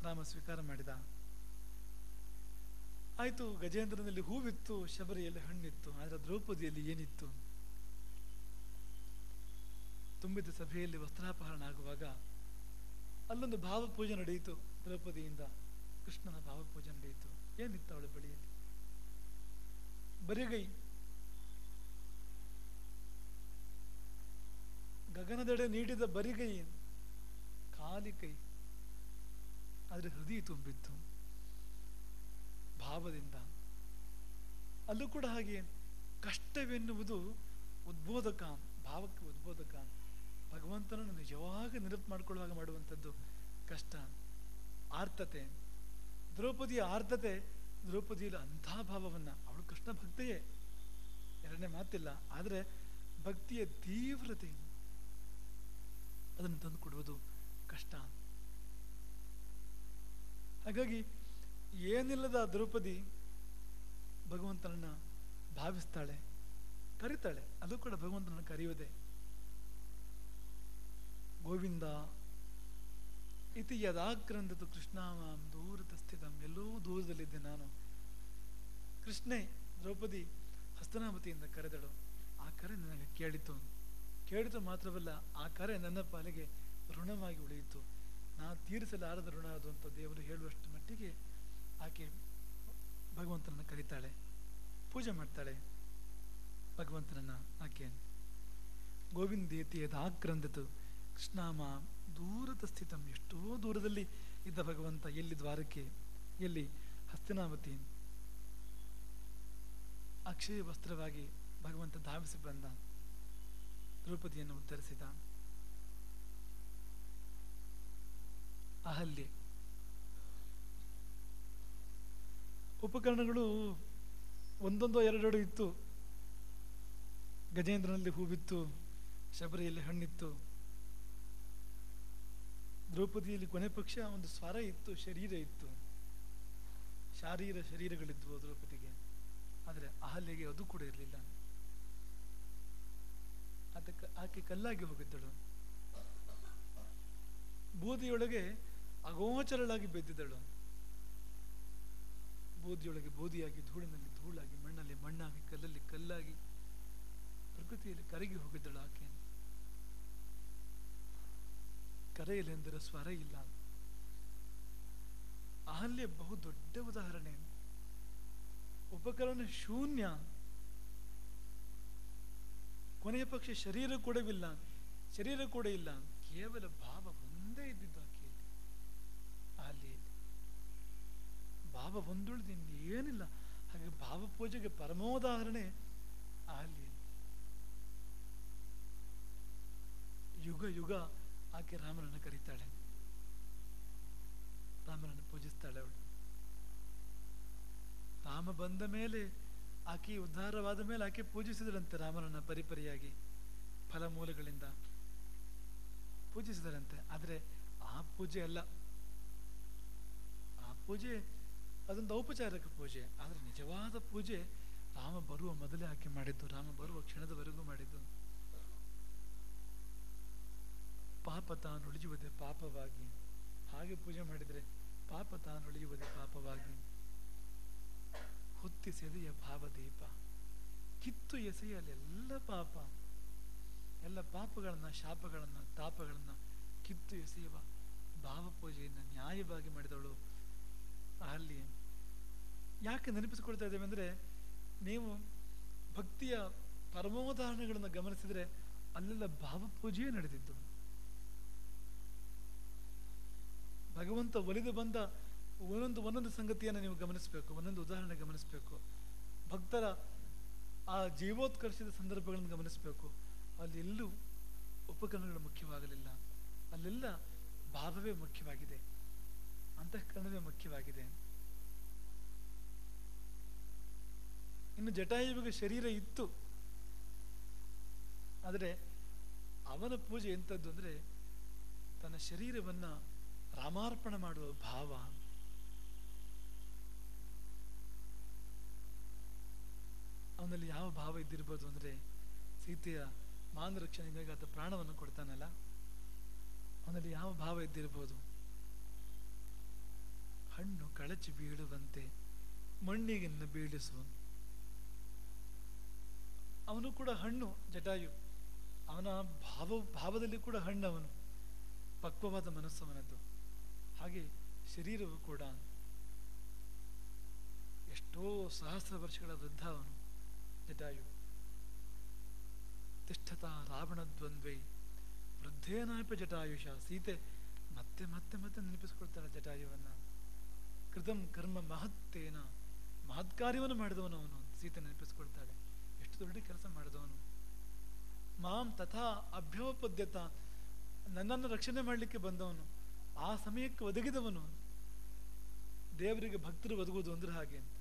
ರಾಮ ಸ್ವೀಕಾರ ಮಾಡಿದ. ಆಯಿತು, ಗಜೇಂದ್ರನಲ್ಲಿ ಹೂವಿತ್ತು, ಶಬರಿಯಲ್ಲಿ ಹಣ್ಣಿತ್ತು. ಆದರೆ ದ್ರೌಪದಿಯಲ್ಲಿ ಏನಿತ್ತು? ತುಂಬಿದ ಸಭೆಯಲ್ಲಿ ವಸ್ತ್ರಾಪಹರಣ ಆಗುವಾಗ ಅಲ್ಲೊಂದು ಭಾವಪೂಜೆ ನಡೆಯಿತು. ದ್ರೌಪದಿಯಿಂದ ಕೃಷ್ಣನ ಭಾವಪೂಜೆ ನಡೆಯಿತು. ಏನಿತ್ತು ಅವಳ ಬಳಿಯಲ್ಲಿ? ಬರಿಗೈ, ಗಗನದೆಡೆ ನೀಡಿದ ಬರಿಗೈ, ಖಾಲಿ ಕೈ, ಆದರೆ ಹೃದಯ ತುಂಬಿತ್ತು ಭಾವದಿಂದ. ಅಲ್ಲೂ ಕೂಡ ಹಾಗೆ ಕಷ್ಟವೆನ್ನುವುದು ಉದ್ಬೋಧಕ, ಭಾವಕ್ಕೆ ಉದ್ಬೋಧಕ. ಭಗವಂತನನ್ನು ನಿಜವಾಗಿ ನೆನಪು ಮಾಡಿಕೊಳ್ಳುವಾಗ ಮಾಡುವಂಥದ್ದು ಕಷ್ಟ, ಆರ್ತತೆ. ದ್ರೌಪದಿಯ ಆರ್ತತೆ, ದ್ರೌಪದಿಯಲ್ಲಿ ಅಂಥ ಭಾವವನ್ನು, ಅವಳು ಕೃಷ್ಣ ಭಕ್ತೆಯೇ, ಎರಡನೇ ಮಾತಿಲ್ಲ. ಆದರೆ ಭಕ್ತಿಯ ತೀವ್ರತೆ ಅದನ್ನು ತಂದು ಕೊಡುವುದು ಕಷ್ಟ. ಹಾಗಾಗಿ ಏನಿಲ್ಲದ ದ್ರೌಪದಿ ಭಗವಂತನನ್ನು ಭಾವಿಸ್ತಾಳೆ, ಕರೀತಾಳೆ. ಅದು ಕೂಡ ಭಗವಂತನನ್ನು ಕರೆಯುವುದೇ. ಗೋವಿಂದ ಇತಿ ಯದಾಕ್ರಂದತು ಕೃಷ್ಣಾಮಾಂ ದೂರತ ಸ್ಥಿತಂ. ಎಲ್ಲೋ ದೂರದಲ್ಲಿದ್ದೆ ನಾನು. ಕೃಷ್ಣೇ, ದ್ರೌಪದಿ ಹಸ್ತನಾವತಿಯಿಂದ ಕರೆದಳು. ಆ ಕರೆ ನನಗೆ ಕೇಳಿತು ಮಾತ್ರವಲ್ಲ, ಆ ಕರೆ ನನ್ನ ಪಾಲಿಗೆ ಋಣವಾಗಿ ಉಳಿಯಿತು. ನಾ ತೀರಿಸಲಾರದ ಋಣ ಅದು ಅಂತ ದೇವರು ಹೇಳುವಷ್ಟು ಮಟ್ಟಿಗೆ ಆಕೆ ಭಗವಂತನನ್ನು ಕರೀತಾಳೆ, ಪೂಜೆ ಮಾಡ್ತಾಳೆ ಭಗವಂತನನ್ನ. ಆಕೆ ಗೋವಿಂದೇತಿ ಯದಾಕ್ರಂದತು ಕೃಷ್ಣಾಮ ದೂರದ ಸ್ಥಿತಂ. ಎಷ್ಟೋ ದೂರದಲ್ಲಿ ಇದ್ದ ಭಗವಂತ ಎಲ್ಲಿ ದ್ವಾರಕೆ, ಎಲ್ಲಿ ಹಸ್ತಿನಾವತಿ, ಅಕ್ಷಯ ವಸ್ತ್ರವಾಗಿ ಭಗವಂತ ಧಾವಿಸಿ ಬಂದ, ದ್ರೌಪದಿಯನ್ನು ಉದ್ಧರಿಸಿದ. ಅಹಲ್ಯೆ, ಉಪಕರಣಗಳು ಒಂದೊಂದೋ ಎರಡೆರಡು ಇತ್ತು. ಗಜೇಂದ್ರನಲ್ಲಿ ಹೂವಿತ್ತು, ಶಬರಿಯಲ್ಲಿ ಹಣ್ಣಿತ್ತು, ದ್ರೌಪದಿಯಲ್ಲಿ ಕೊನೆ ಪಕ್ಷ ಒಂದು ಸ್ವರ ಇತ್ತು, ಶರೀರ ಇತ್ತು, ಶರೀರಗಳಿದ್ವು ದ್ರೌಪದಿಗೆ. ಆದರೆ ಅಹಲ್ಯೆಗೆ ಅದು ಕೂಡ ಇರಲಿಲ್ಲ. ಅದಕ್ಕೆ ಆಕೆ ಕಲ್ಲಾಗಿ ಹೋಗಿದ್ದಳು, ಬೂದಿಯೊಳಗೆ ಅಗೋಚರಳಾಗಿ ಬೆದ್ದಿದ್ದಳು. ಬೂದಿಯೊಳಗೆ ಬೂದಿಯಾಗಿ, ಧೂಳಿನಲ್ಲಿ ಧೂಳಾಗಿ, ಮಣ್ಣಲ್ಲಿ ಮಣ್ಣಾಗಿ, ಕಲ್ಲಲ್ಲಿ ಕಲ್ಲಾಗಿ, ಪ್ರಕೃತಿಯಲ್ಲಿ ಕರಗಿ ಹೋಗಿದ್ದಳು ಆಕೆ. ಕರೆಯಲೆಂದರೆ ಸ್ವರ ಇಲ್ಲ. ಅಹಲ್ಯೆ ಬಹು ದೊಡ್ಡ ಉದಾಹರಣೆ. ಉಪಕರಣ ಶೂನ್ಯ, ಕೊನೆಯ ಪಕ್ಷ ಶರೀರ ಕೂಡ ಇಲ್ಲ, ಕೇವಲ ಭಾವ ಒಂದೇ ಇದ್ದಿದ್ದು ಆಕೆಯಲ್ಲಿ. ಅಹಲ್ಯೆಯಲ್ಲಿ ಭಾವ ಒಂದುಳಿದಿಂದ ಏನಿಲ್ಲ. ಹಾಗೆ ಭಾವ ಪೂಜೆಗೆ ಪರಮೋದಾಹರಣೆ ಅಹಲ್ಯೆ. ಯುಗ ಯುಗ ಆಕೆ ರಾಮನನ್ನು ಕರೀತಾಳೆ, ರಾಮನನ್ನು ಪೂಜಿಸ್ತಾಳೆ ಅವಳು. ರಾಮ ಬಂದ ಮೇಲೆ, ಆಕೆ ಉದ್ಧಾರವಾದ ಮೇಲೆ ಆಕೆ ಪೂಜಿಸಿದರಂತೆ ರಾಮನನ್ನು ಪರಿಪರಿಯಾಗಿ, ಫಲಮೂಲಗಳಿಂದ ಪೂಜಿಸಿದರಂತೆ. ಆದರೆ ಆ ಪೂಜೆ ಅಲ್ಲ, ಆ ಪೂಜೆ ಅದೊಂದು ಔಪಚಾರಿಕ ಪೂಜೆ. ಆದರೆ ನಿಜವಾದ ಪೂಜೆ ರಾಮ ಬರುವ ಮೊದಲೇ ಆಕೆ ಮಾಡಿದ್ದು, ರಾಮ ಬರುವ ಕ್ಷಣದವರೆಗೂ ಮಾಡಿದ್ದು. ಪಾಪ ತಾನುಳಿಯುವುದೇ ಪಾಪವಾಗಿ, ಹಾಗೆ ಪೂಜೆ ಮಾಡಿದರೆ ಪಾಪ ತಾನುಳಿಯುವುದೇ ಪಾಪವಾಗಿ. ಹೊತ್ತಿಸೆದೆಯ ಭಾವದೀಪ, ಕಿತ್ತು ಎಸೆಯಲೆಲ್ಲ ಪಾಪ, ಎಲ್ಲ ಪಾಪಗಳನ್ನು, ಶಾಪಗಳನ್ನು, ತಾಪಗಳನ್ನು ಕಿತ್ತು ಎಸೆಯುವ ಭಾವಪೂಜೆಯನ್ನು ನ್ಯಾಯವಾಗಿ ಮಾಡಿದವಳು ಅಹಲ್ಯೆ. ಯಾಕೆ ನೆನಪಿಸಿಕೊಳ್ತಾ ಇದ್ದೇವೆ ಅಂದರೆ, ನೀವು ಭಕ್ತಿಯ ಪರಮೋದಾಹರಣೆಗಳನ್ನು ಗಮನಿಸಿದರೆ ಅಲ್ಲೆಲ್ಲ ಭಾವಪೂಜೆಯೇ ನಡೆದಿದ್ದು. ಭಗವಂತ ಒಲಿದು ಬಂದ ಒಂದೊಂದು ಸಂಗತಿಯನ್ನು ನೀವು ಗಮನಿಸಬೇಕು, ಒಂದೊಂದು ಉದಾಹರಣೆ ಗಮನಿಸಬೇಕು. ಭಕ್ತರ ಆ ಜೀವೋತ್ಕರ್ಷದ ಸಂದರ್ಭಗಳನ್ನು ಗಮನಿಸಬೇಕು. ಅಲ್ಲೆಲ್ಲೂ ಉಪಕರಣಗಳು ಮುಖ್ಯವಾಗಲಿಲ್ಲ, ಅಲ್ಲೆಲ್ಲ ಭಾವವೇ ಮುಖ್ಯವಾಗಿದೆ, ಅಂತಃಕರಣವೇ ಮುಖ್ಯವಾಗಿದೆ. ಇನ್ನು ಜಟಾಯುವಿಗೆ ಶರೀರ ಇತ್ತು, ಆದರೆ ಅವನ ಪೂಜೆ ಎಂಥದ್ದು ಅಂದರೆ ತನ್ನ ಶರೀರವನ್ನು ರಾಮಾರ್ಪಣೆ ಮಾಡುವ ಭಾವ. ಅವನಲ್ಲಿ ಯಾವ ಭಾವ ಇದ್ದಿರ್ಬೋದು ಅಂದರೆ ಸೀತೆಯ ಮಾನ ರಕ್ಷಣೆಗಾಗಿ ಆತ ಪ್ರಾಣವನ್ನು ಕೊಡ್ತಾನಲ್ಲ, ಅವನಲ್ಲಿ ಯಾವ ಭಾವ ಇದ್ದಿರ್ಬೋದು? ಹಣ್ಣು ಕಳಚಿ ಬೀಳುವಂತೆ ಮಣ್ಣಿಗೆನ್ನು ಬೀಳಿಸುವ. ಅವನು ಕೂಡ ಹಣ್ಣು ಜಟಾಯು, ಅವನ ಭಾವದಲ್ಲಿ ಕೂಡ ಹಣ್ಣು, ಅವನು ಪಕ್ವವಾದ ಮನಸ್ಸು ಅವನದ್ದು. ಹಾಗೆ ಶರೀರವು ಕೂಡ ಎಷ್ಟೋ ಸಹಸ್ರ ವರ್ಷಗಳ ವೃದ್ಧ ಅವನು ಜಟಾಯು. ತಿಷ್ಠತ ರಾವಣ ದ್ವಂದ್ವೇ ವೃದ್ಧೇನಾಪ ಜಟಾಯುಷ. ಸೀತೆ ಮತ್ತೆ ಮತ್ತೆ ಮತ್ತೆ ನೆನಪಿಸ್ಕೊಳ್ತಾಳೆ ಜಟಾಯುವನ್ನ. ಕೃತಂ ಕರ್ಮ ಮಹತ್ತೇನ, ಮಹತ್ ಕಾರ್ಯವನ್ನು ಮಾಡಿದವನು ಅವನು. ಸೀತೆ ನೆನಪಿಸ್ಕೊಳ್ತಾಳೆ, ಎಷ್ಟು ದೊಡ್ಡ ಕೆಲಸ ಮಾಡಿದವನು. ಮಾಂ ತಥಾ ಅಭ್ಯೋಪದ್ಯತ, ನನ್ನನ್ನು ರಕ್ಷಣೆ ಮಾಡಲಿಕ್ಕೆ ಬಂದವನು, ಆ ಸಮಯಕ್ಕೆ ಒದಗಿದವನು. ದೇವರಿಗೆ ಭಕ್ತರು ಒದಗುವುದು ಅಂದ್ರೆ ಹಾಗೆ ಅಂತ.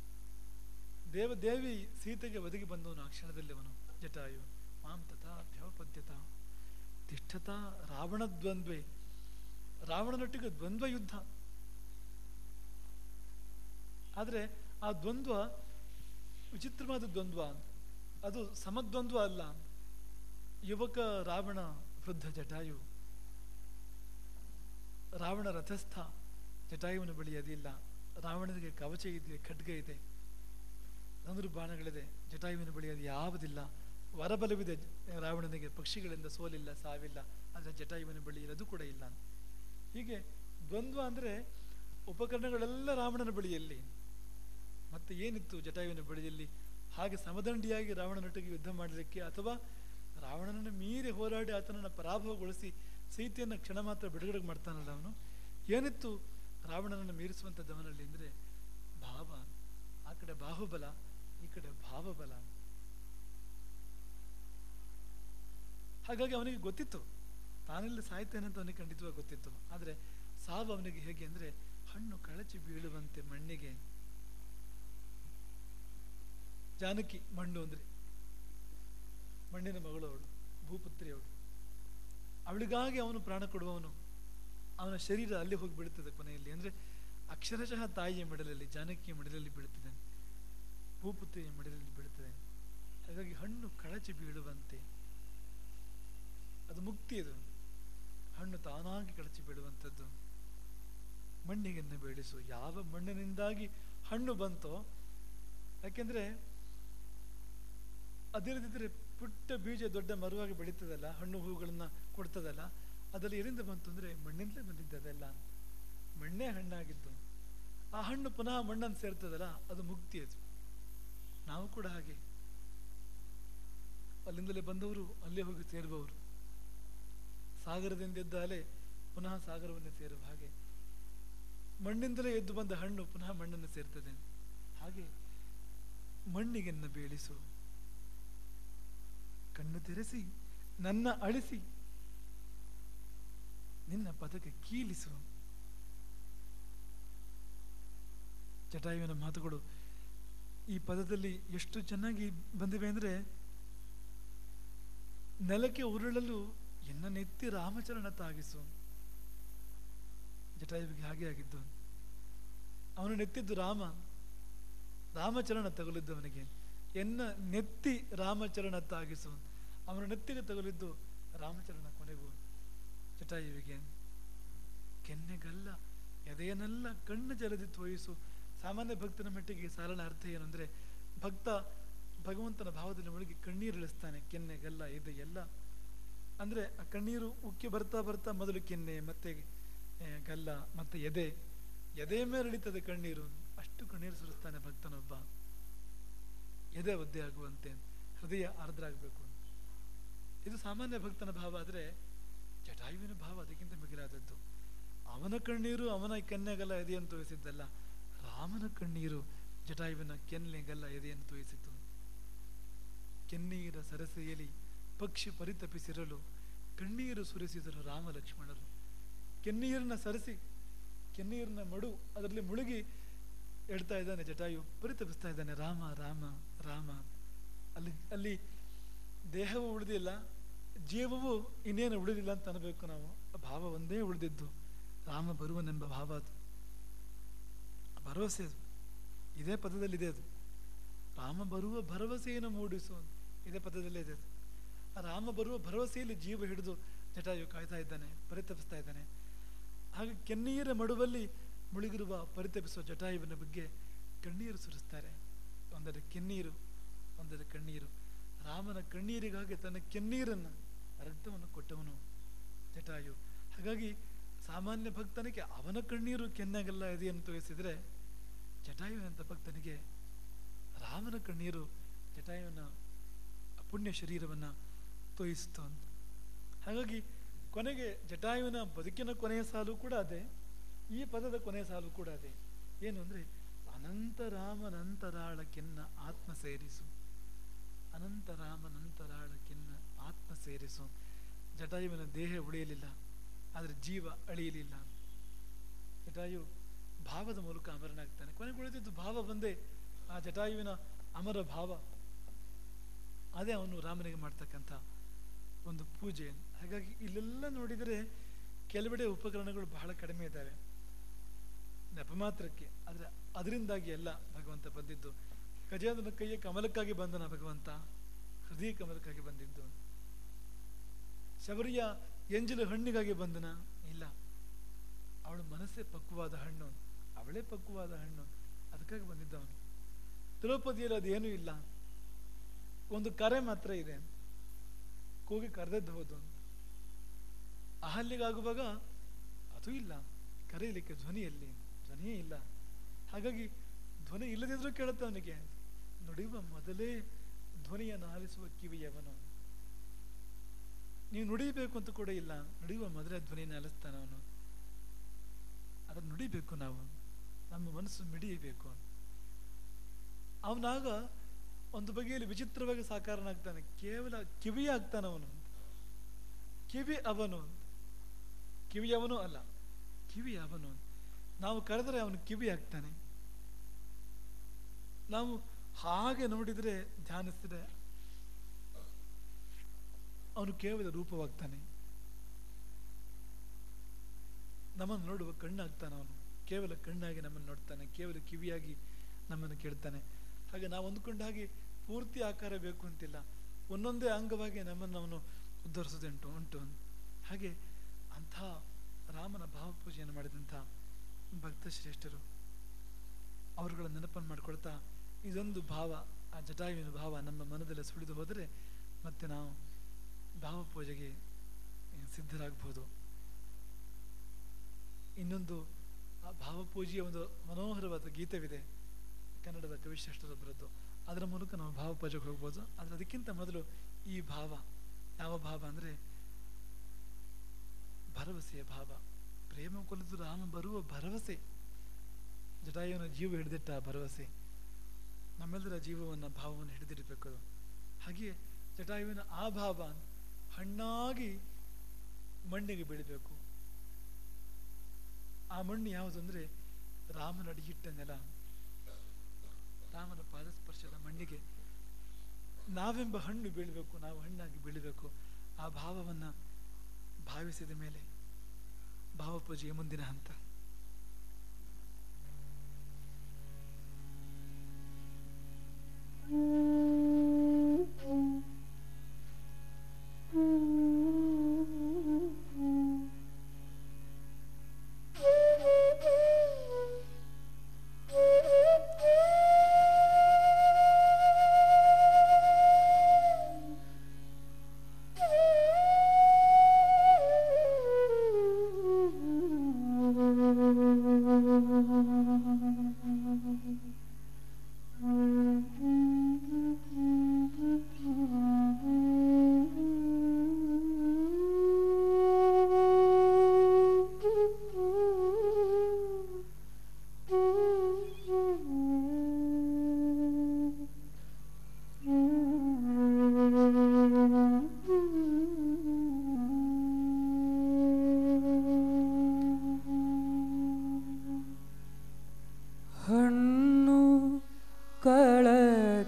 ದೇವಿ ಸೀತೆಗೆ ಒದಗಿ ಬಂದವನು ಆ ಕ್ಷಣದಲ್ಲಿ ಅವನು ಜಟಾಯು. ಮಾಂ ತಥಾ ಅಭ್ಯೋಪದ್ಯತ ತಿಷ್ಠತ ರಾವಣ ದ್ವಂದ್ವೇ, ರಾವಣನೊಟ್ಟಿಗೆ ದ್ವಂದ್ವ ಯುದ್ಧ. ಆದರೆ ಆ ದ್ವಂದ್ವ ವಿಚಿತ್ರವಾದ ದ್ವಂದ್ವ, ಅದು ಸಮದ್ವಂದ್ವ ಅಲ್ಲ. ಯುವಕ ರಾವಣ, ವೃದ್ಧ ಜಟಾಯು. ರಾವಣ ರಥಸ್ಥ, ಜಟಾಯುವಿನ ಬಳಿ ಅದಿಲ್ಲ. ರಾವಣನಿಗೆ ಕವಚ ಇದೆ, ಖಡ್ಗ ಇದೆ, ಧನುರ್ಬಾಣಗಳಿದೆ. ಜಟಾಯುವಿನ ಬಳಿ ಅದು ಯಾವುದಿಲ್ಲ. ವರಬಲವಿದೆ ರಾವಣನಿಗೆ, ಪಕ್ಷಿಗಳಿಂದ ಸೋಲಿಲ್ಲ, ಸಾವಿಲ್ಲ. ಆದರೆ ಜಟಾಯುವಿನ ಬಳಿ ಇರೋದು ಕೂಡ ಇಲ್ಲ. ಹೀಗೆ ದ್ವಂದ್ವ ಅಂದರೆ ಉಪಕರಣಗಳೆಲ್ಲ ರಾವಣನ ಬಳಿಯಲ್ಲಿ, ಮತ್ತೆ ಏನಿತ್ತು ಜಟಾಯುವಿನ ಬಳಿಯಲ್ಲಿ? ಹಾಗೆ ಸಮದಂಡಿಯಾಗಿ ರಾವಣನೊಟ್ಟಿಗೆ ಯುದ್ಧ ಮಾಡಲಿಕ್ಕೆ, ಅಥವಾ ರಾವಣನನ್ನು ಮೀರಿ ಹೋರಾಡಿ ಆತನನ್ನು ಪರಾಭವಗೊಳಿಸಿ ಸೀತೆಯನ್ನು ಕ್ಷಣ ಮಾತ್ರ ಬಿಡುಗಡೆ ಮಾಡ್ತಾನಲ್ಲ ಅವನು. ಏನಿತ್ತು ರಾವಣನನ್ನು ಮೀರಿಸುವಂಥದ್ದು ಅವನಲ್ಲಿ ಅಂದರೆ ಭಾವ. ಆ ಕಡೆ ಬಾಹುಬಲ, ಈ ಕಡೆ ಭಾವಬಲ. ಹಾಗಾಗಿ ಅವನಿಗೆ ಗೊತ್ತಿತ್ತು ತಾನೆಲ್ಲ ಸಾಯ್ತೇನೆ ಅಂತ ಅವನಿಗೆ ಖಂಡಿತವಾಗಿ ಗೊತ್ತಿತ್ತು. ಆದರೆ ಸಾವು ಅವನಿಗೆ ಹೇಗೆ ಅಂದರೆ ಹಣ್ಣು ಕಳಚಿ ಬೀಳುವಂತೆ ಮಣ್ಣಿಗೆ. ಜಾನಕಿ ಮಣ್ಣು ಅಂದರೆ ಮಣ್ಣಿನ ಮಗಳು ಅವಳು, ಭೂಪುತ್ರಿ ಅವಳು. ಅವಳಿಗಾಗಿ ಅವನು ಪ್ರಾಣ ಕೊಡುವವನು. ಅವನ ಶರೀರ ಅಲ್ಲಿ ಹೋಗಿ ಬೀಳುತ್ತದೆ ಕೊನೆಯಲ್ಲಿ. ಅಂದರೆ ಅಕ್ಷರಶಃ ತಾಯಿಯ ಮಡಿಲಲ್ಲಿ, ಜಾನಕಿಯ ಮಡಿಲಲ್ಲಿ ಬೀಳುತ್ತದೆ, ಭೂಪುತ್ರಿಯ ಮಡಿಲಲ್ಲಿ ಬೀಳುತ್ತದೆ. ಹಾಗಾಗಿ ಹಣ್ಣು ಕಳಚಿ ಬೀಳುವಂತೆ, ಅದು ಮುಕ್ತಿ. ಅದು ಹಣ್ಣು ತಾನಾಗಿ ಕಳಚಿ ಬೀಳುವಂಥದ್ದು. ಮಣ್ಣಿಗೆನ್ನು ಬೆಳೆಸು. ಯಾವ ಮಣ್ಣಿನಿಂದಾಗಿ ಹಣ್ಣು ಬಂತೋ, ಯಾಕೆಂದ್ರೆ ಅದಿರದಿದ್ರೆ ಪುಟ್ಟ ಬೀಜ ದೊಡ್ಡ ಮರವಾಗಿ ಬೆಳೀತದಲ್ಲ, ಹಣ್ಣು ಹೂಗಳನ್ನ ಕೊಡ್ತದಲ್ಲ, ಅದರಲ್ಲಿ ಎಲ್ಲಿಂದ ಬಂತು ಅಂದರೆ ಮಣ್ಣಿಂದಲೇ ಬಂದಿದ್ದದೆಲ್ಲ. ಮಣ್ಣೇ ಹಣ್ಣಾಗಿದ್ದು, ಆ ಹಣ್ಣು ಪುನಃ ಮಣ್ಣನ್ನು ಸೇರ್ತದಲ್ಲ, ಅದು ಮುಕ್ತಿ. ಅದು ನಾವು ಕೂಡ ಹಾಗೆ, ಅಲ್ಲಿಂದಲೇ ಬಂದವರು ಅಲ್ಲೇ ಹೋಗಿ ಸೇರುವವರು. ಸಾಗರದಿಂದ ಎದ್ದ ಅಲೆ ಪುನಃ ಸಾಗರವನ್ನೇ ಸೇರುವ ಹಾಗೆ, ಮಣ್ಣಿಂದಲೇ ಎದ್ದು ಬಂದ ಹಣ್ಣು ಪುನಃ ಮಣ್ಣನ್ನು ಸೇರ್ತದೆ. ಹಾಗೆ ಮಣ್ಣಿಗೆನ್ನ ಬೇಳಿಸು, ಕಣ್ಣು ತೆರೆಸಿ ನನ್ನ ಅಳಿಸಿ ನಿನ್ನ ಪದಕ್ಕೆ ಕೀಲಿಸು. ಜಟಾಯುವಿನ ಮಾತುಗಳು ಈ ಪದದಲ್ಲಿ ಎಷ್ಟು ಚೆನ್ನಾಗಿ ಬಂದಿವೆ ಅಂದರೆ, ನೆಲಕ್ಕೆ ಉರುಳಲು ಎನ್ನ ನೆತ್ತಿ ರಾಮಚರಣ ತಾಗಿಸು. ಜಟಾಯುವಿಗೆ ಹಾಗೆ ಆಗಿದ್ದು. ಅವನು ನೆತ್ತಿದ್ದು ರಾಮಚರಣ ತಗುಲಿದ್ದವನಿಗೆ. ಎನ್ನ ನೆತ್ತಿ ರಾಮಚರಣ ತಾಗಿಸು. ಅವನ ನೆತ್ತಿಗೆ ತಗುಲಿದ್ದು ರಾಮಚರಣ ಕೊನೆಗೂ ಜಟಾಯುವಿಗೆ. ಕೆನ್ನೆಗಲ್ಲ ಎದೆಯನ್ನೆಲ್ಲ ಕಣ್ಣು ಜಲದಿ ತೋಯಿಸು. ಸಾಮಾನ್ಯ ಭಕ್ತನ ಮಟ್ಟಿಗೆ ಸಾಲನ ಅರ್ಥ ಏನು ಅಂದರೆ, ಭಕ್ತ ಭಗವಂತನ ಭಾವದಲ್ಲಿ ಮುಳುಗಿ ಕಣ್ಣೀರು ಇಳಿಸ್ತಾನೆ. ಕೆನ್ನೆಗಲ್ಲ ಎದೆ ಎಲ್ಲ ಅಂದರೆ ಆ ಕಣ್ಣೀರು ಉಕ್ಕಿ ಬರ್ತಾ ಬರ್ತಾ ಮೊದಲು ಕೆನ್ನೆ, ಮತ್ತೆ ಗಲ್ಲ, ಮತ್ತೆ ಎದೆ ಮೇಲೆ ಇಳಿತದೆ ಕಣ್ಣೀರು. ಅಷ್ಟು ಕಣ್ಣೀರು ಸುರಿಸ್ತಾನೆ ಭಕ್ತನೊಬ್ಬ. ಎದೆ ಒದ್ದೆ ಆಗುವಂತೆ, ಹೃದಯ ಆರ್ದ್ರಾಗಬೇಕು. ಇದು ಸಾಮಾನ್ಯ ಭಕ್ತನ ಭಾವ. ಆದರೆ ಜಟಾಯುವಿನ ಭಾವ ಅದಕ್ಕಿಂತ ಮಿಗಿಲಾದದ್ದು. ಅವನ ಕಣ್ಣೀರು ಅವನ ಕೆನ್ನೆಗೆಲ್ಲ ಎದೆಯನ್ನು ತೋರಿಸಿದ್ದಲ್ಲ, ರಾಮನ ಕಣ್ಣೀರು ಜಟಾಯುವಿನ ಕೆನ್ನೆಗೆಲ್ಲ ಎದೆಯನ್ನು ತೋರಿಸಿತು. ಕೆನ್ನೀರ ಸರಸೆಯಲ್ಲಿ ಪಕ್ಷಿ ಪರಿತಪಿಸಿರಲು ಕಣ್ಣೀರು ಸುರಿಸಿದರು ರಾಮ ಲಕ್ಷ್ಮಣರು. ಕೆನ್ನೀರನ್ನ ಸರಸಿ, ಕೆನ್ನೀರಿನ ಮಡು ಅದರಲ್ಲಿ ಮುಳುಗಿ ಎಡ್ತಾ ಇದ್ದಾನೆ ಜಟಾಯು, ಪರಿತಪಿಸ್ತಾ ಇದ್ದಾನೆ ರಾಮ ರಾಮ ರಾಮ. ಅಲ್ಲಿ ಅಲ್ಲಿ ದೇಹವೂ ಉಳಿದಿಲ್ಲ, ಜೀವವೂ ಇನ್ನೇನು ಉಳಿದಿಲ್ಲ ಅಂತ ಅನ್ಬೇಕು ನಾವು. ಭಾವ ಒಂದೇ ಉಳಿದಿದ್ದು, ರಾಮ ಬರುವನೆಂಬ ಭಾವ. ಅದು ಭರವಸೆ, ಅದು ಇದೇ ಪದದಲ್ಲಿದೆ. ಅದು ರಾಮ ಬರುವ ಭರವಸೆಯನ್ನು ಮೂಡಿಸು, ಇದೇ ಪದದಲ್ಲೇ ಇದೆ. ಅದು ಆ ರಾಮ ಬರುವ ಭರವಸೆಯಲ್ಲಿ ಜೀವ ಹಿಡಿದು ಜಟಾಯು ಕಾಯ್ತಾ ಇದ್ದಾನೆ, ಪರಿತಪಿಸ್ತಾ ಇದ್ದಾನೆ. ಹಾಗೆ ಕೆನ್ನೀರ ಮಡುವಲ್ಲಿ ಮುಳುಗಿರುವ ಪರಿತಪಿಸುವ ಜಟಾಯುವಿನ ಬಗ್ಗೆ ಕಣ್ಣೀರು ಸುರಿಸ್ತಾರೆ. ಒಂದರ ಕೆನ್ನೀರು, ಒಂದರ ಕಣ್ಣೀರು. ರಾಮನ ಕಣ್ಣೀರಿಗಾಗಿ ತನ್ನ ಕೆನ್ನೀರನ್ನು, ರಕ್ತವನ್ನು ಕೊಟ್ಟವನು ಜಟಾಯು. ಹಾಗಾಗಿ ಸಾಮಾನ್ಯ ಭಕ್ತನಿಗೆ ಅವನ ಕಣ್ಣೀರು ಕೆನ್ನಾಗೆಲ್ಲ ಎದೆಯನ್ನು ತೋರಿಸಿದರೆ, ಜಟಾಯುವಿನಂಥ ಭಕ್ತನಿಗೆ ರಾಮನ ಕಣ್ಣೀರು ಜಟಾಯುವಿನ ಪುಣ್ಯ ಶರೀರವನ್ನು ತೋಯಿಸ್ತು ಅಂತ. ಹಾಗಾಗಿ ಕೊನೆಗೆ ಜಟಾಯುವಿನ ಬದುಕಿನ ಕೊನೆಯ ಸಾಲು ಕೂಡ ಅದೇ, ಈ ಪದದ ಕೊನೆಯ ಸಾಲು ಕೂಡ ಅದೇ. ಏನು ಅಂದರೆ, ಅನಂತ ರಾಮನಂತರಾಳ ಕೆನ್ನ ಆತ್ಮ ಸೇರಿಸು, ಅನಂತ ರಾಮನಂತರಾಳ ಕೆನ್ನ ಆತ್ಮ ಸೇರಿಸು. ಜಟಾಯುವಿನ ದೇಹ ಉಳಿಯಲಿಲ್ಲ, ಆದರೆ ಜೀವ ಅಳಿಯಲಿಲ್ಲ. ಜಟಾಯು ಭಾವದ ಮೂಲಕ ಅಮರನಾಗ್ತಾನೆ. ಕೊನೆಗೆ ಉಳಿದಿದ್ದು ಭಾವ ಬಂದೇ, ಆ ಜಟಾಯುವಿನ ಅಮರ ಭಾವ. ಅದೇ ಅವನು ರಾಮನಿಗೆ ಮಾಡ್ತಕ್ಕಂಥ ಒಂದು ಪೂಜೆ. ಹಾಗಾಗಿ ಇಲ್ಲೆಲ್ಲ ನೋಡಿದರೆ ಕೆಲವೆಡೆ ಉಪಕರಣಗಳು ಬಹಳ ಕಡಿಮೆ ಇದ್ದಾವೆ, ನೆಪ ಮಾತ್ರಕ್ಕೆ. ಆದರೆ ಅದರಿಂದಾಗಿ ಎಲ್ಲ ಭಗವಂತ ಬಂದಿದ್ದು. ಗಜೇಂದ್ರನ ಕೈಯ ಕಮಲಕ್ಕಾಗಿ ಬಂದನ ಭಗವಂತ, ಹೃದಯ ಕಮಲಕ್ಕಾಗಿ ಬಂದಿದ್ದು. ಶಬರಿಯ ಎಂಜಲು ಹಣ್ಣಿಗಾಗಿ ಬಂದನ ಇಲ್ಲ, ಅವಳ ಮನಸ್ಸೇ ಪಕ್ವವಾದ ಹಣ್ಣು, ಅವಳೇ ಪಕ್ವವಾದ ಹಣ್ಣು, ಅದಕ್ಕಾಗಿ ಬಂದಿದ್ದವನು. ದ್ರೌಪದಿಯಲ್ಲಿ ಅದೇನೂ ಇಲ್ಲ, ಒಂದು ಕರೆ ಮಾತ್ರ ಇದೆ, ಕೂಗಿ ಕರೆದದ್ದು ಹೋದು. ಅಹಲ್ಯಗಾಗುವಾಗ ಅದು ಇಲ್ಲ, ಕರೆಯಲಿಕ್ಕೆ ಧ್ವನಿಯಲ್ಲಿ ಧ್ವನಿಯೇ ಇಲ್ಲ. ಹಾಗಾಗಿ ಧ್ವನಿ ಇಲ್ಲದಿದ್ರೂ ಕೇಳುತ್ತೆ ಅವನಿಗೆ. ನುಡಿಯುವ ಮೊದಲೇ ಧ್ವನಿಯನ್ನು ಆಲಿಸುವ ಕಿವಿಯವನು. ನೀವು ನುಡಿಯಬೇಕು ಅಂತ ಕೂಡ ಇಲ್ಲ, ನುಡಿಯುವ ಮೊದಲೇ ಧ್ವನಿಯನ್ನು ಆಲಿಸ್ತಾನೆ ಅವನು. ಅದನ್ನು ನುಡಿಬೇಕು ನಾವು, ನಮ್ಮ ಮನಸ್ಸು ಮಿಡಿಯಬೇಕು. ಅವನಾಗ ಒಂದು ಬಗೆಯಲ್ಲಿ ವಿಚಿತ್ರವಾಗಿ ಸಾಕಾರನಾಗ್ತಾನೆ, ಕೇವಲ ಕಿವಿ ಆಗ್ತಾನೆ ಅವನು. ಕಿವಿ ಅವನು, ಕಿವಿಯವನು ಅಲ್ಲ, ಕಿವಿ ಅವನು. ನಾವು ಕರೆದರೆ ಅವನು ಕಿವಿ ಆಗ್ತಾನೆ. ನಾವು ಹಾಗೆ ನೋಡಿದರೆ, ಧ್ಯಾನಿಸಿದರೆ ಅವನು ಕೇವಲ ರೂಪವಾಗ್ತಾನೆ. ನಮ್ಮನ್ನು ನೋಡುವ ಕಣ್ಣಾಗ್ತಾನೆ ಅವನು, ಕೇವಲ ಕಣ್ಣಾಗಿ ನಮ್ಮನ್ನು ನೋಡ್ತಾನೆ, ಕೇವಲ ಕಿವಿಯಾಗಿ ನಮ್ಮನ್ನು ಕೇಳ್ತಾನೆ. ಹಾಗೆ ನಾವು ಅಂದ್ಕೊಂಡ ಹಾಗೆ ಪೂರ್ತಿ ಆಕಾರ ಬೇಕು ಅಂತಿಲ್ಲ, ಒಂದೊಂದೇ ಅಂಗವಾಗಿ ನಮ್ಮನ್ನು ಅವನು ಉದ್ಧರಿಸೋದುಂಟು ಉಂಟು. ಹಾಗೆ ಅಂಥ ರಾಮನ ಭಾವಪೂಜೆಯನ್ನು ಮಾಡಿದಂಥ ಭಕ್ತ ಶ್ರೇಷ್ಠರು ಅವರುಗಳ ನೆನಪನ್ನು ಮಾಡ್ಕೊಳ್ತಾ, ಇದೊಂದು ಭಾವ, ಆ ಜಟಾಯುವಿನ ಭಾವ ನಮ್ಮ ಮನದಲ್ಲಿ ಸುಳಿದು ಹೋದರೆ ಮತ್ತೆ ನಾವು ಭಾವಪೂಜೆಗೆ ಸಿದ್ಧರಾಗಬಹುದು. ಇನ್ನೊಂದು ಆ ಭಾವಪೂಜೆಯ ಒಂದು ಮನೋಹರವಾದ ಗೀತವಿದೆ, ಕನ್ನಡದ ಕವಿಶ್ರೇಷ್ಠರೊಬ್ಬರದ್ದು. ಅದರ ಮೂಲಕ ನಾವು ಭಾವಪೂಜೆಗೆ ಹೋಗ್ಬೋದು. ಆದರೆ ಅದಕ್ಕಿಂತ ಮೊದಲು ಈ ಭಾವ, ಯಾವ ಭಾವ ಅಂದರೆ ಭರವಸೆಯ ಭಾವ. ಪ್ರೇಮ ಕೊಲಿದು ರಾಮ ಬರುವ ಭರವಸೆ, ಜಟಾಯುವಿನ ಜೀವ ಹಿಡಿದಿಟ್ಟ ಭರವಸೆ. ನಮ್ಮೆಲ್ಲರ ಜೀವವನ್ನು, ಭಾವವನ್ನು ಹಿಡಿದಿಡಬೇಕು. ಹಾಗೆಯೇ ಜಟಾಯುವಿನ ಆ ಭಾವ ಹಣ್ಣಾಗಿ ಮಣ್ಣಿಗೆ ಬೀಳಬೇಕು. ಆ ಮಣ್ಣು ಯಾವುದು ಅಂದರೆ ರಾಮನ ಅಡಿಯಿಟ್ಟ ನೆಲ, ರಾಮನ ಪಾದಸ್ಪರ್ಶದ ಮಣ್ಣಿಗೆ ನಾವೆಂಬ ಹಣ್ಣು ಬೀಳಬೇಕು, ನಾವು ಹಣ್ಣಾಗಿ ಬೀಳಬೇಕು. ಆ ಭಾವವನ್ನು ಭಾವಿಸಿದ ಮೇಲೆ ಭಾವಪೂಜೆಯ ಮುಂದಿನ ಹಂತ.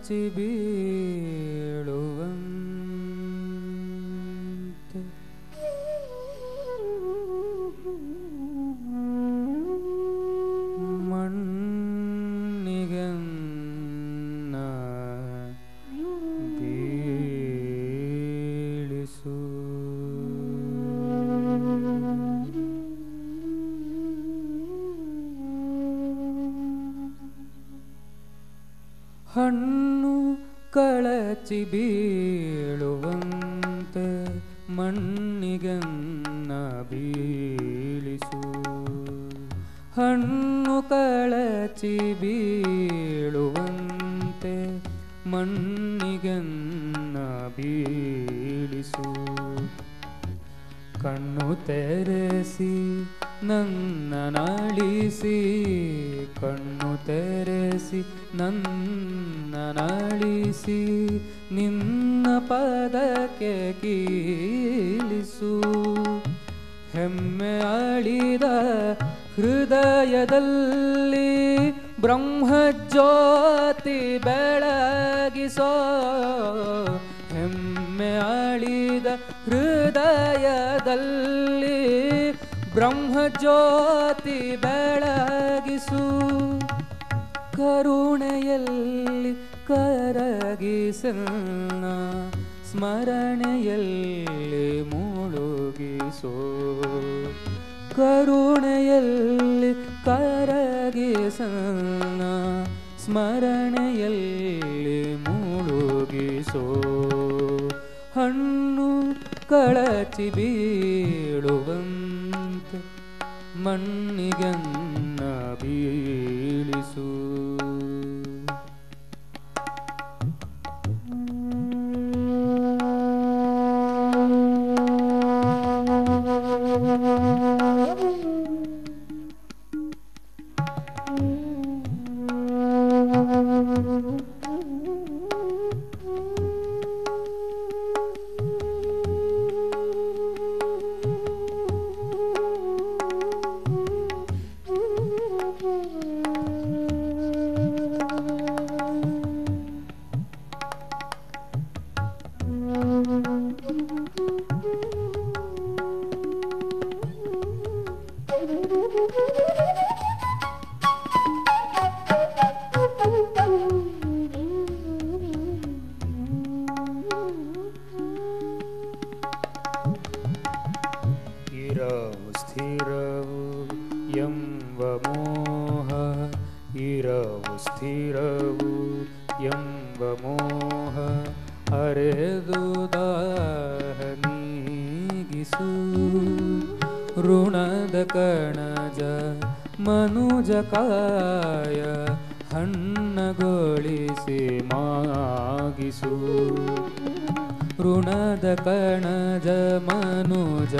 ಕಳಚಿ ಬೀಳುವಂತೆ ಮಣ್ಣಿಗನ್ನ ಬೀಳಿಸು ಹಣ್ಣು ಕಳಚಿ ಬೀಳುವಂತೆ ಮಣ್ಣಿಗನ್ನ ಬೀಳಿಸು ಹಣ್ಣು ಕಳಚಿ ಬೀಳುವಂತೆ ಮಣ್ಣಿಗನ್ನ ಬೀಳಿಸು ಕಣ್ಣು ತೆರೆಸಿ ನನ್ನ ನಾಳಿಸಿ ಕಣ್ಣು ತೆರೆಸಿ ನನ್ನ ನಾಳಿಸಿ ನಿನ್ನ ಪದಕ್ಕೆ ಕೀಲಿಸು ಹೆಮ್ಮೆ ಆಳಿದ ಹೃದಯದಲ್ಲಿ ಬ್ರಹ್ಮಜ್ಯೋತಿ ಬೆಳಗಿಸೋ ಹೆಮ್ಮೆ ಆಳಿದ ಹೃದಯದಲ್ಲಿ ಬ್ರಹ್ಮಜ್ಯೋತಿ ಬೆಳಗಿಸು ಕರುಣೆಯಲ್ಲಿ ಕರಗಿಸನ್ನ ಸ್ಮರಣೆಯಲ್ಲಿ ಮುಳುಗಿಸೋ ಕರುಣೆಯಲ್ಲಿ ಕರಗಿಸನ್ನ ಸ್ಮರಣೆಯಲ್ಲಿ ಮುಳುಗಿಸೋ ಹಣ್ಣು ಕಳಚಿ ಬೀಳುವಂತೆ ಮಣ್ಣಿಗನ್ನ ಬೀಳಿಸು ಇರವು ಸ್ಥಿರವು ಎಂಬ ಮೋಹ ಇರವು ಸ್ಥಿರವು ಎಂಬ ಮೋಹ ಅರೆದು ದಾಹ ನೀಗಿಸು ಋಣದ ಕಣಜ ಮನುಜ ಕಾಯ ಹಣ್ಣಗೊಳಿಸಿ ಮಾಗಿಸು ಋಣದ ಕಣಜ ಮನುಜ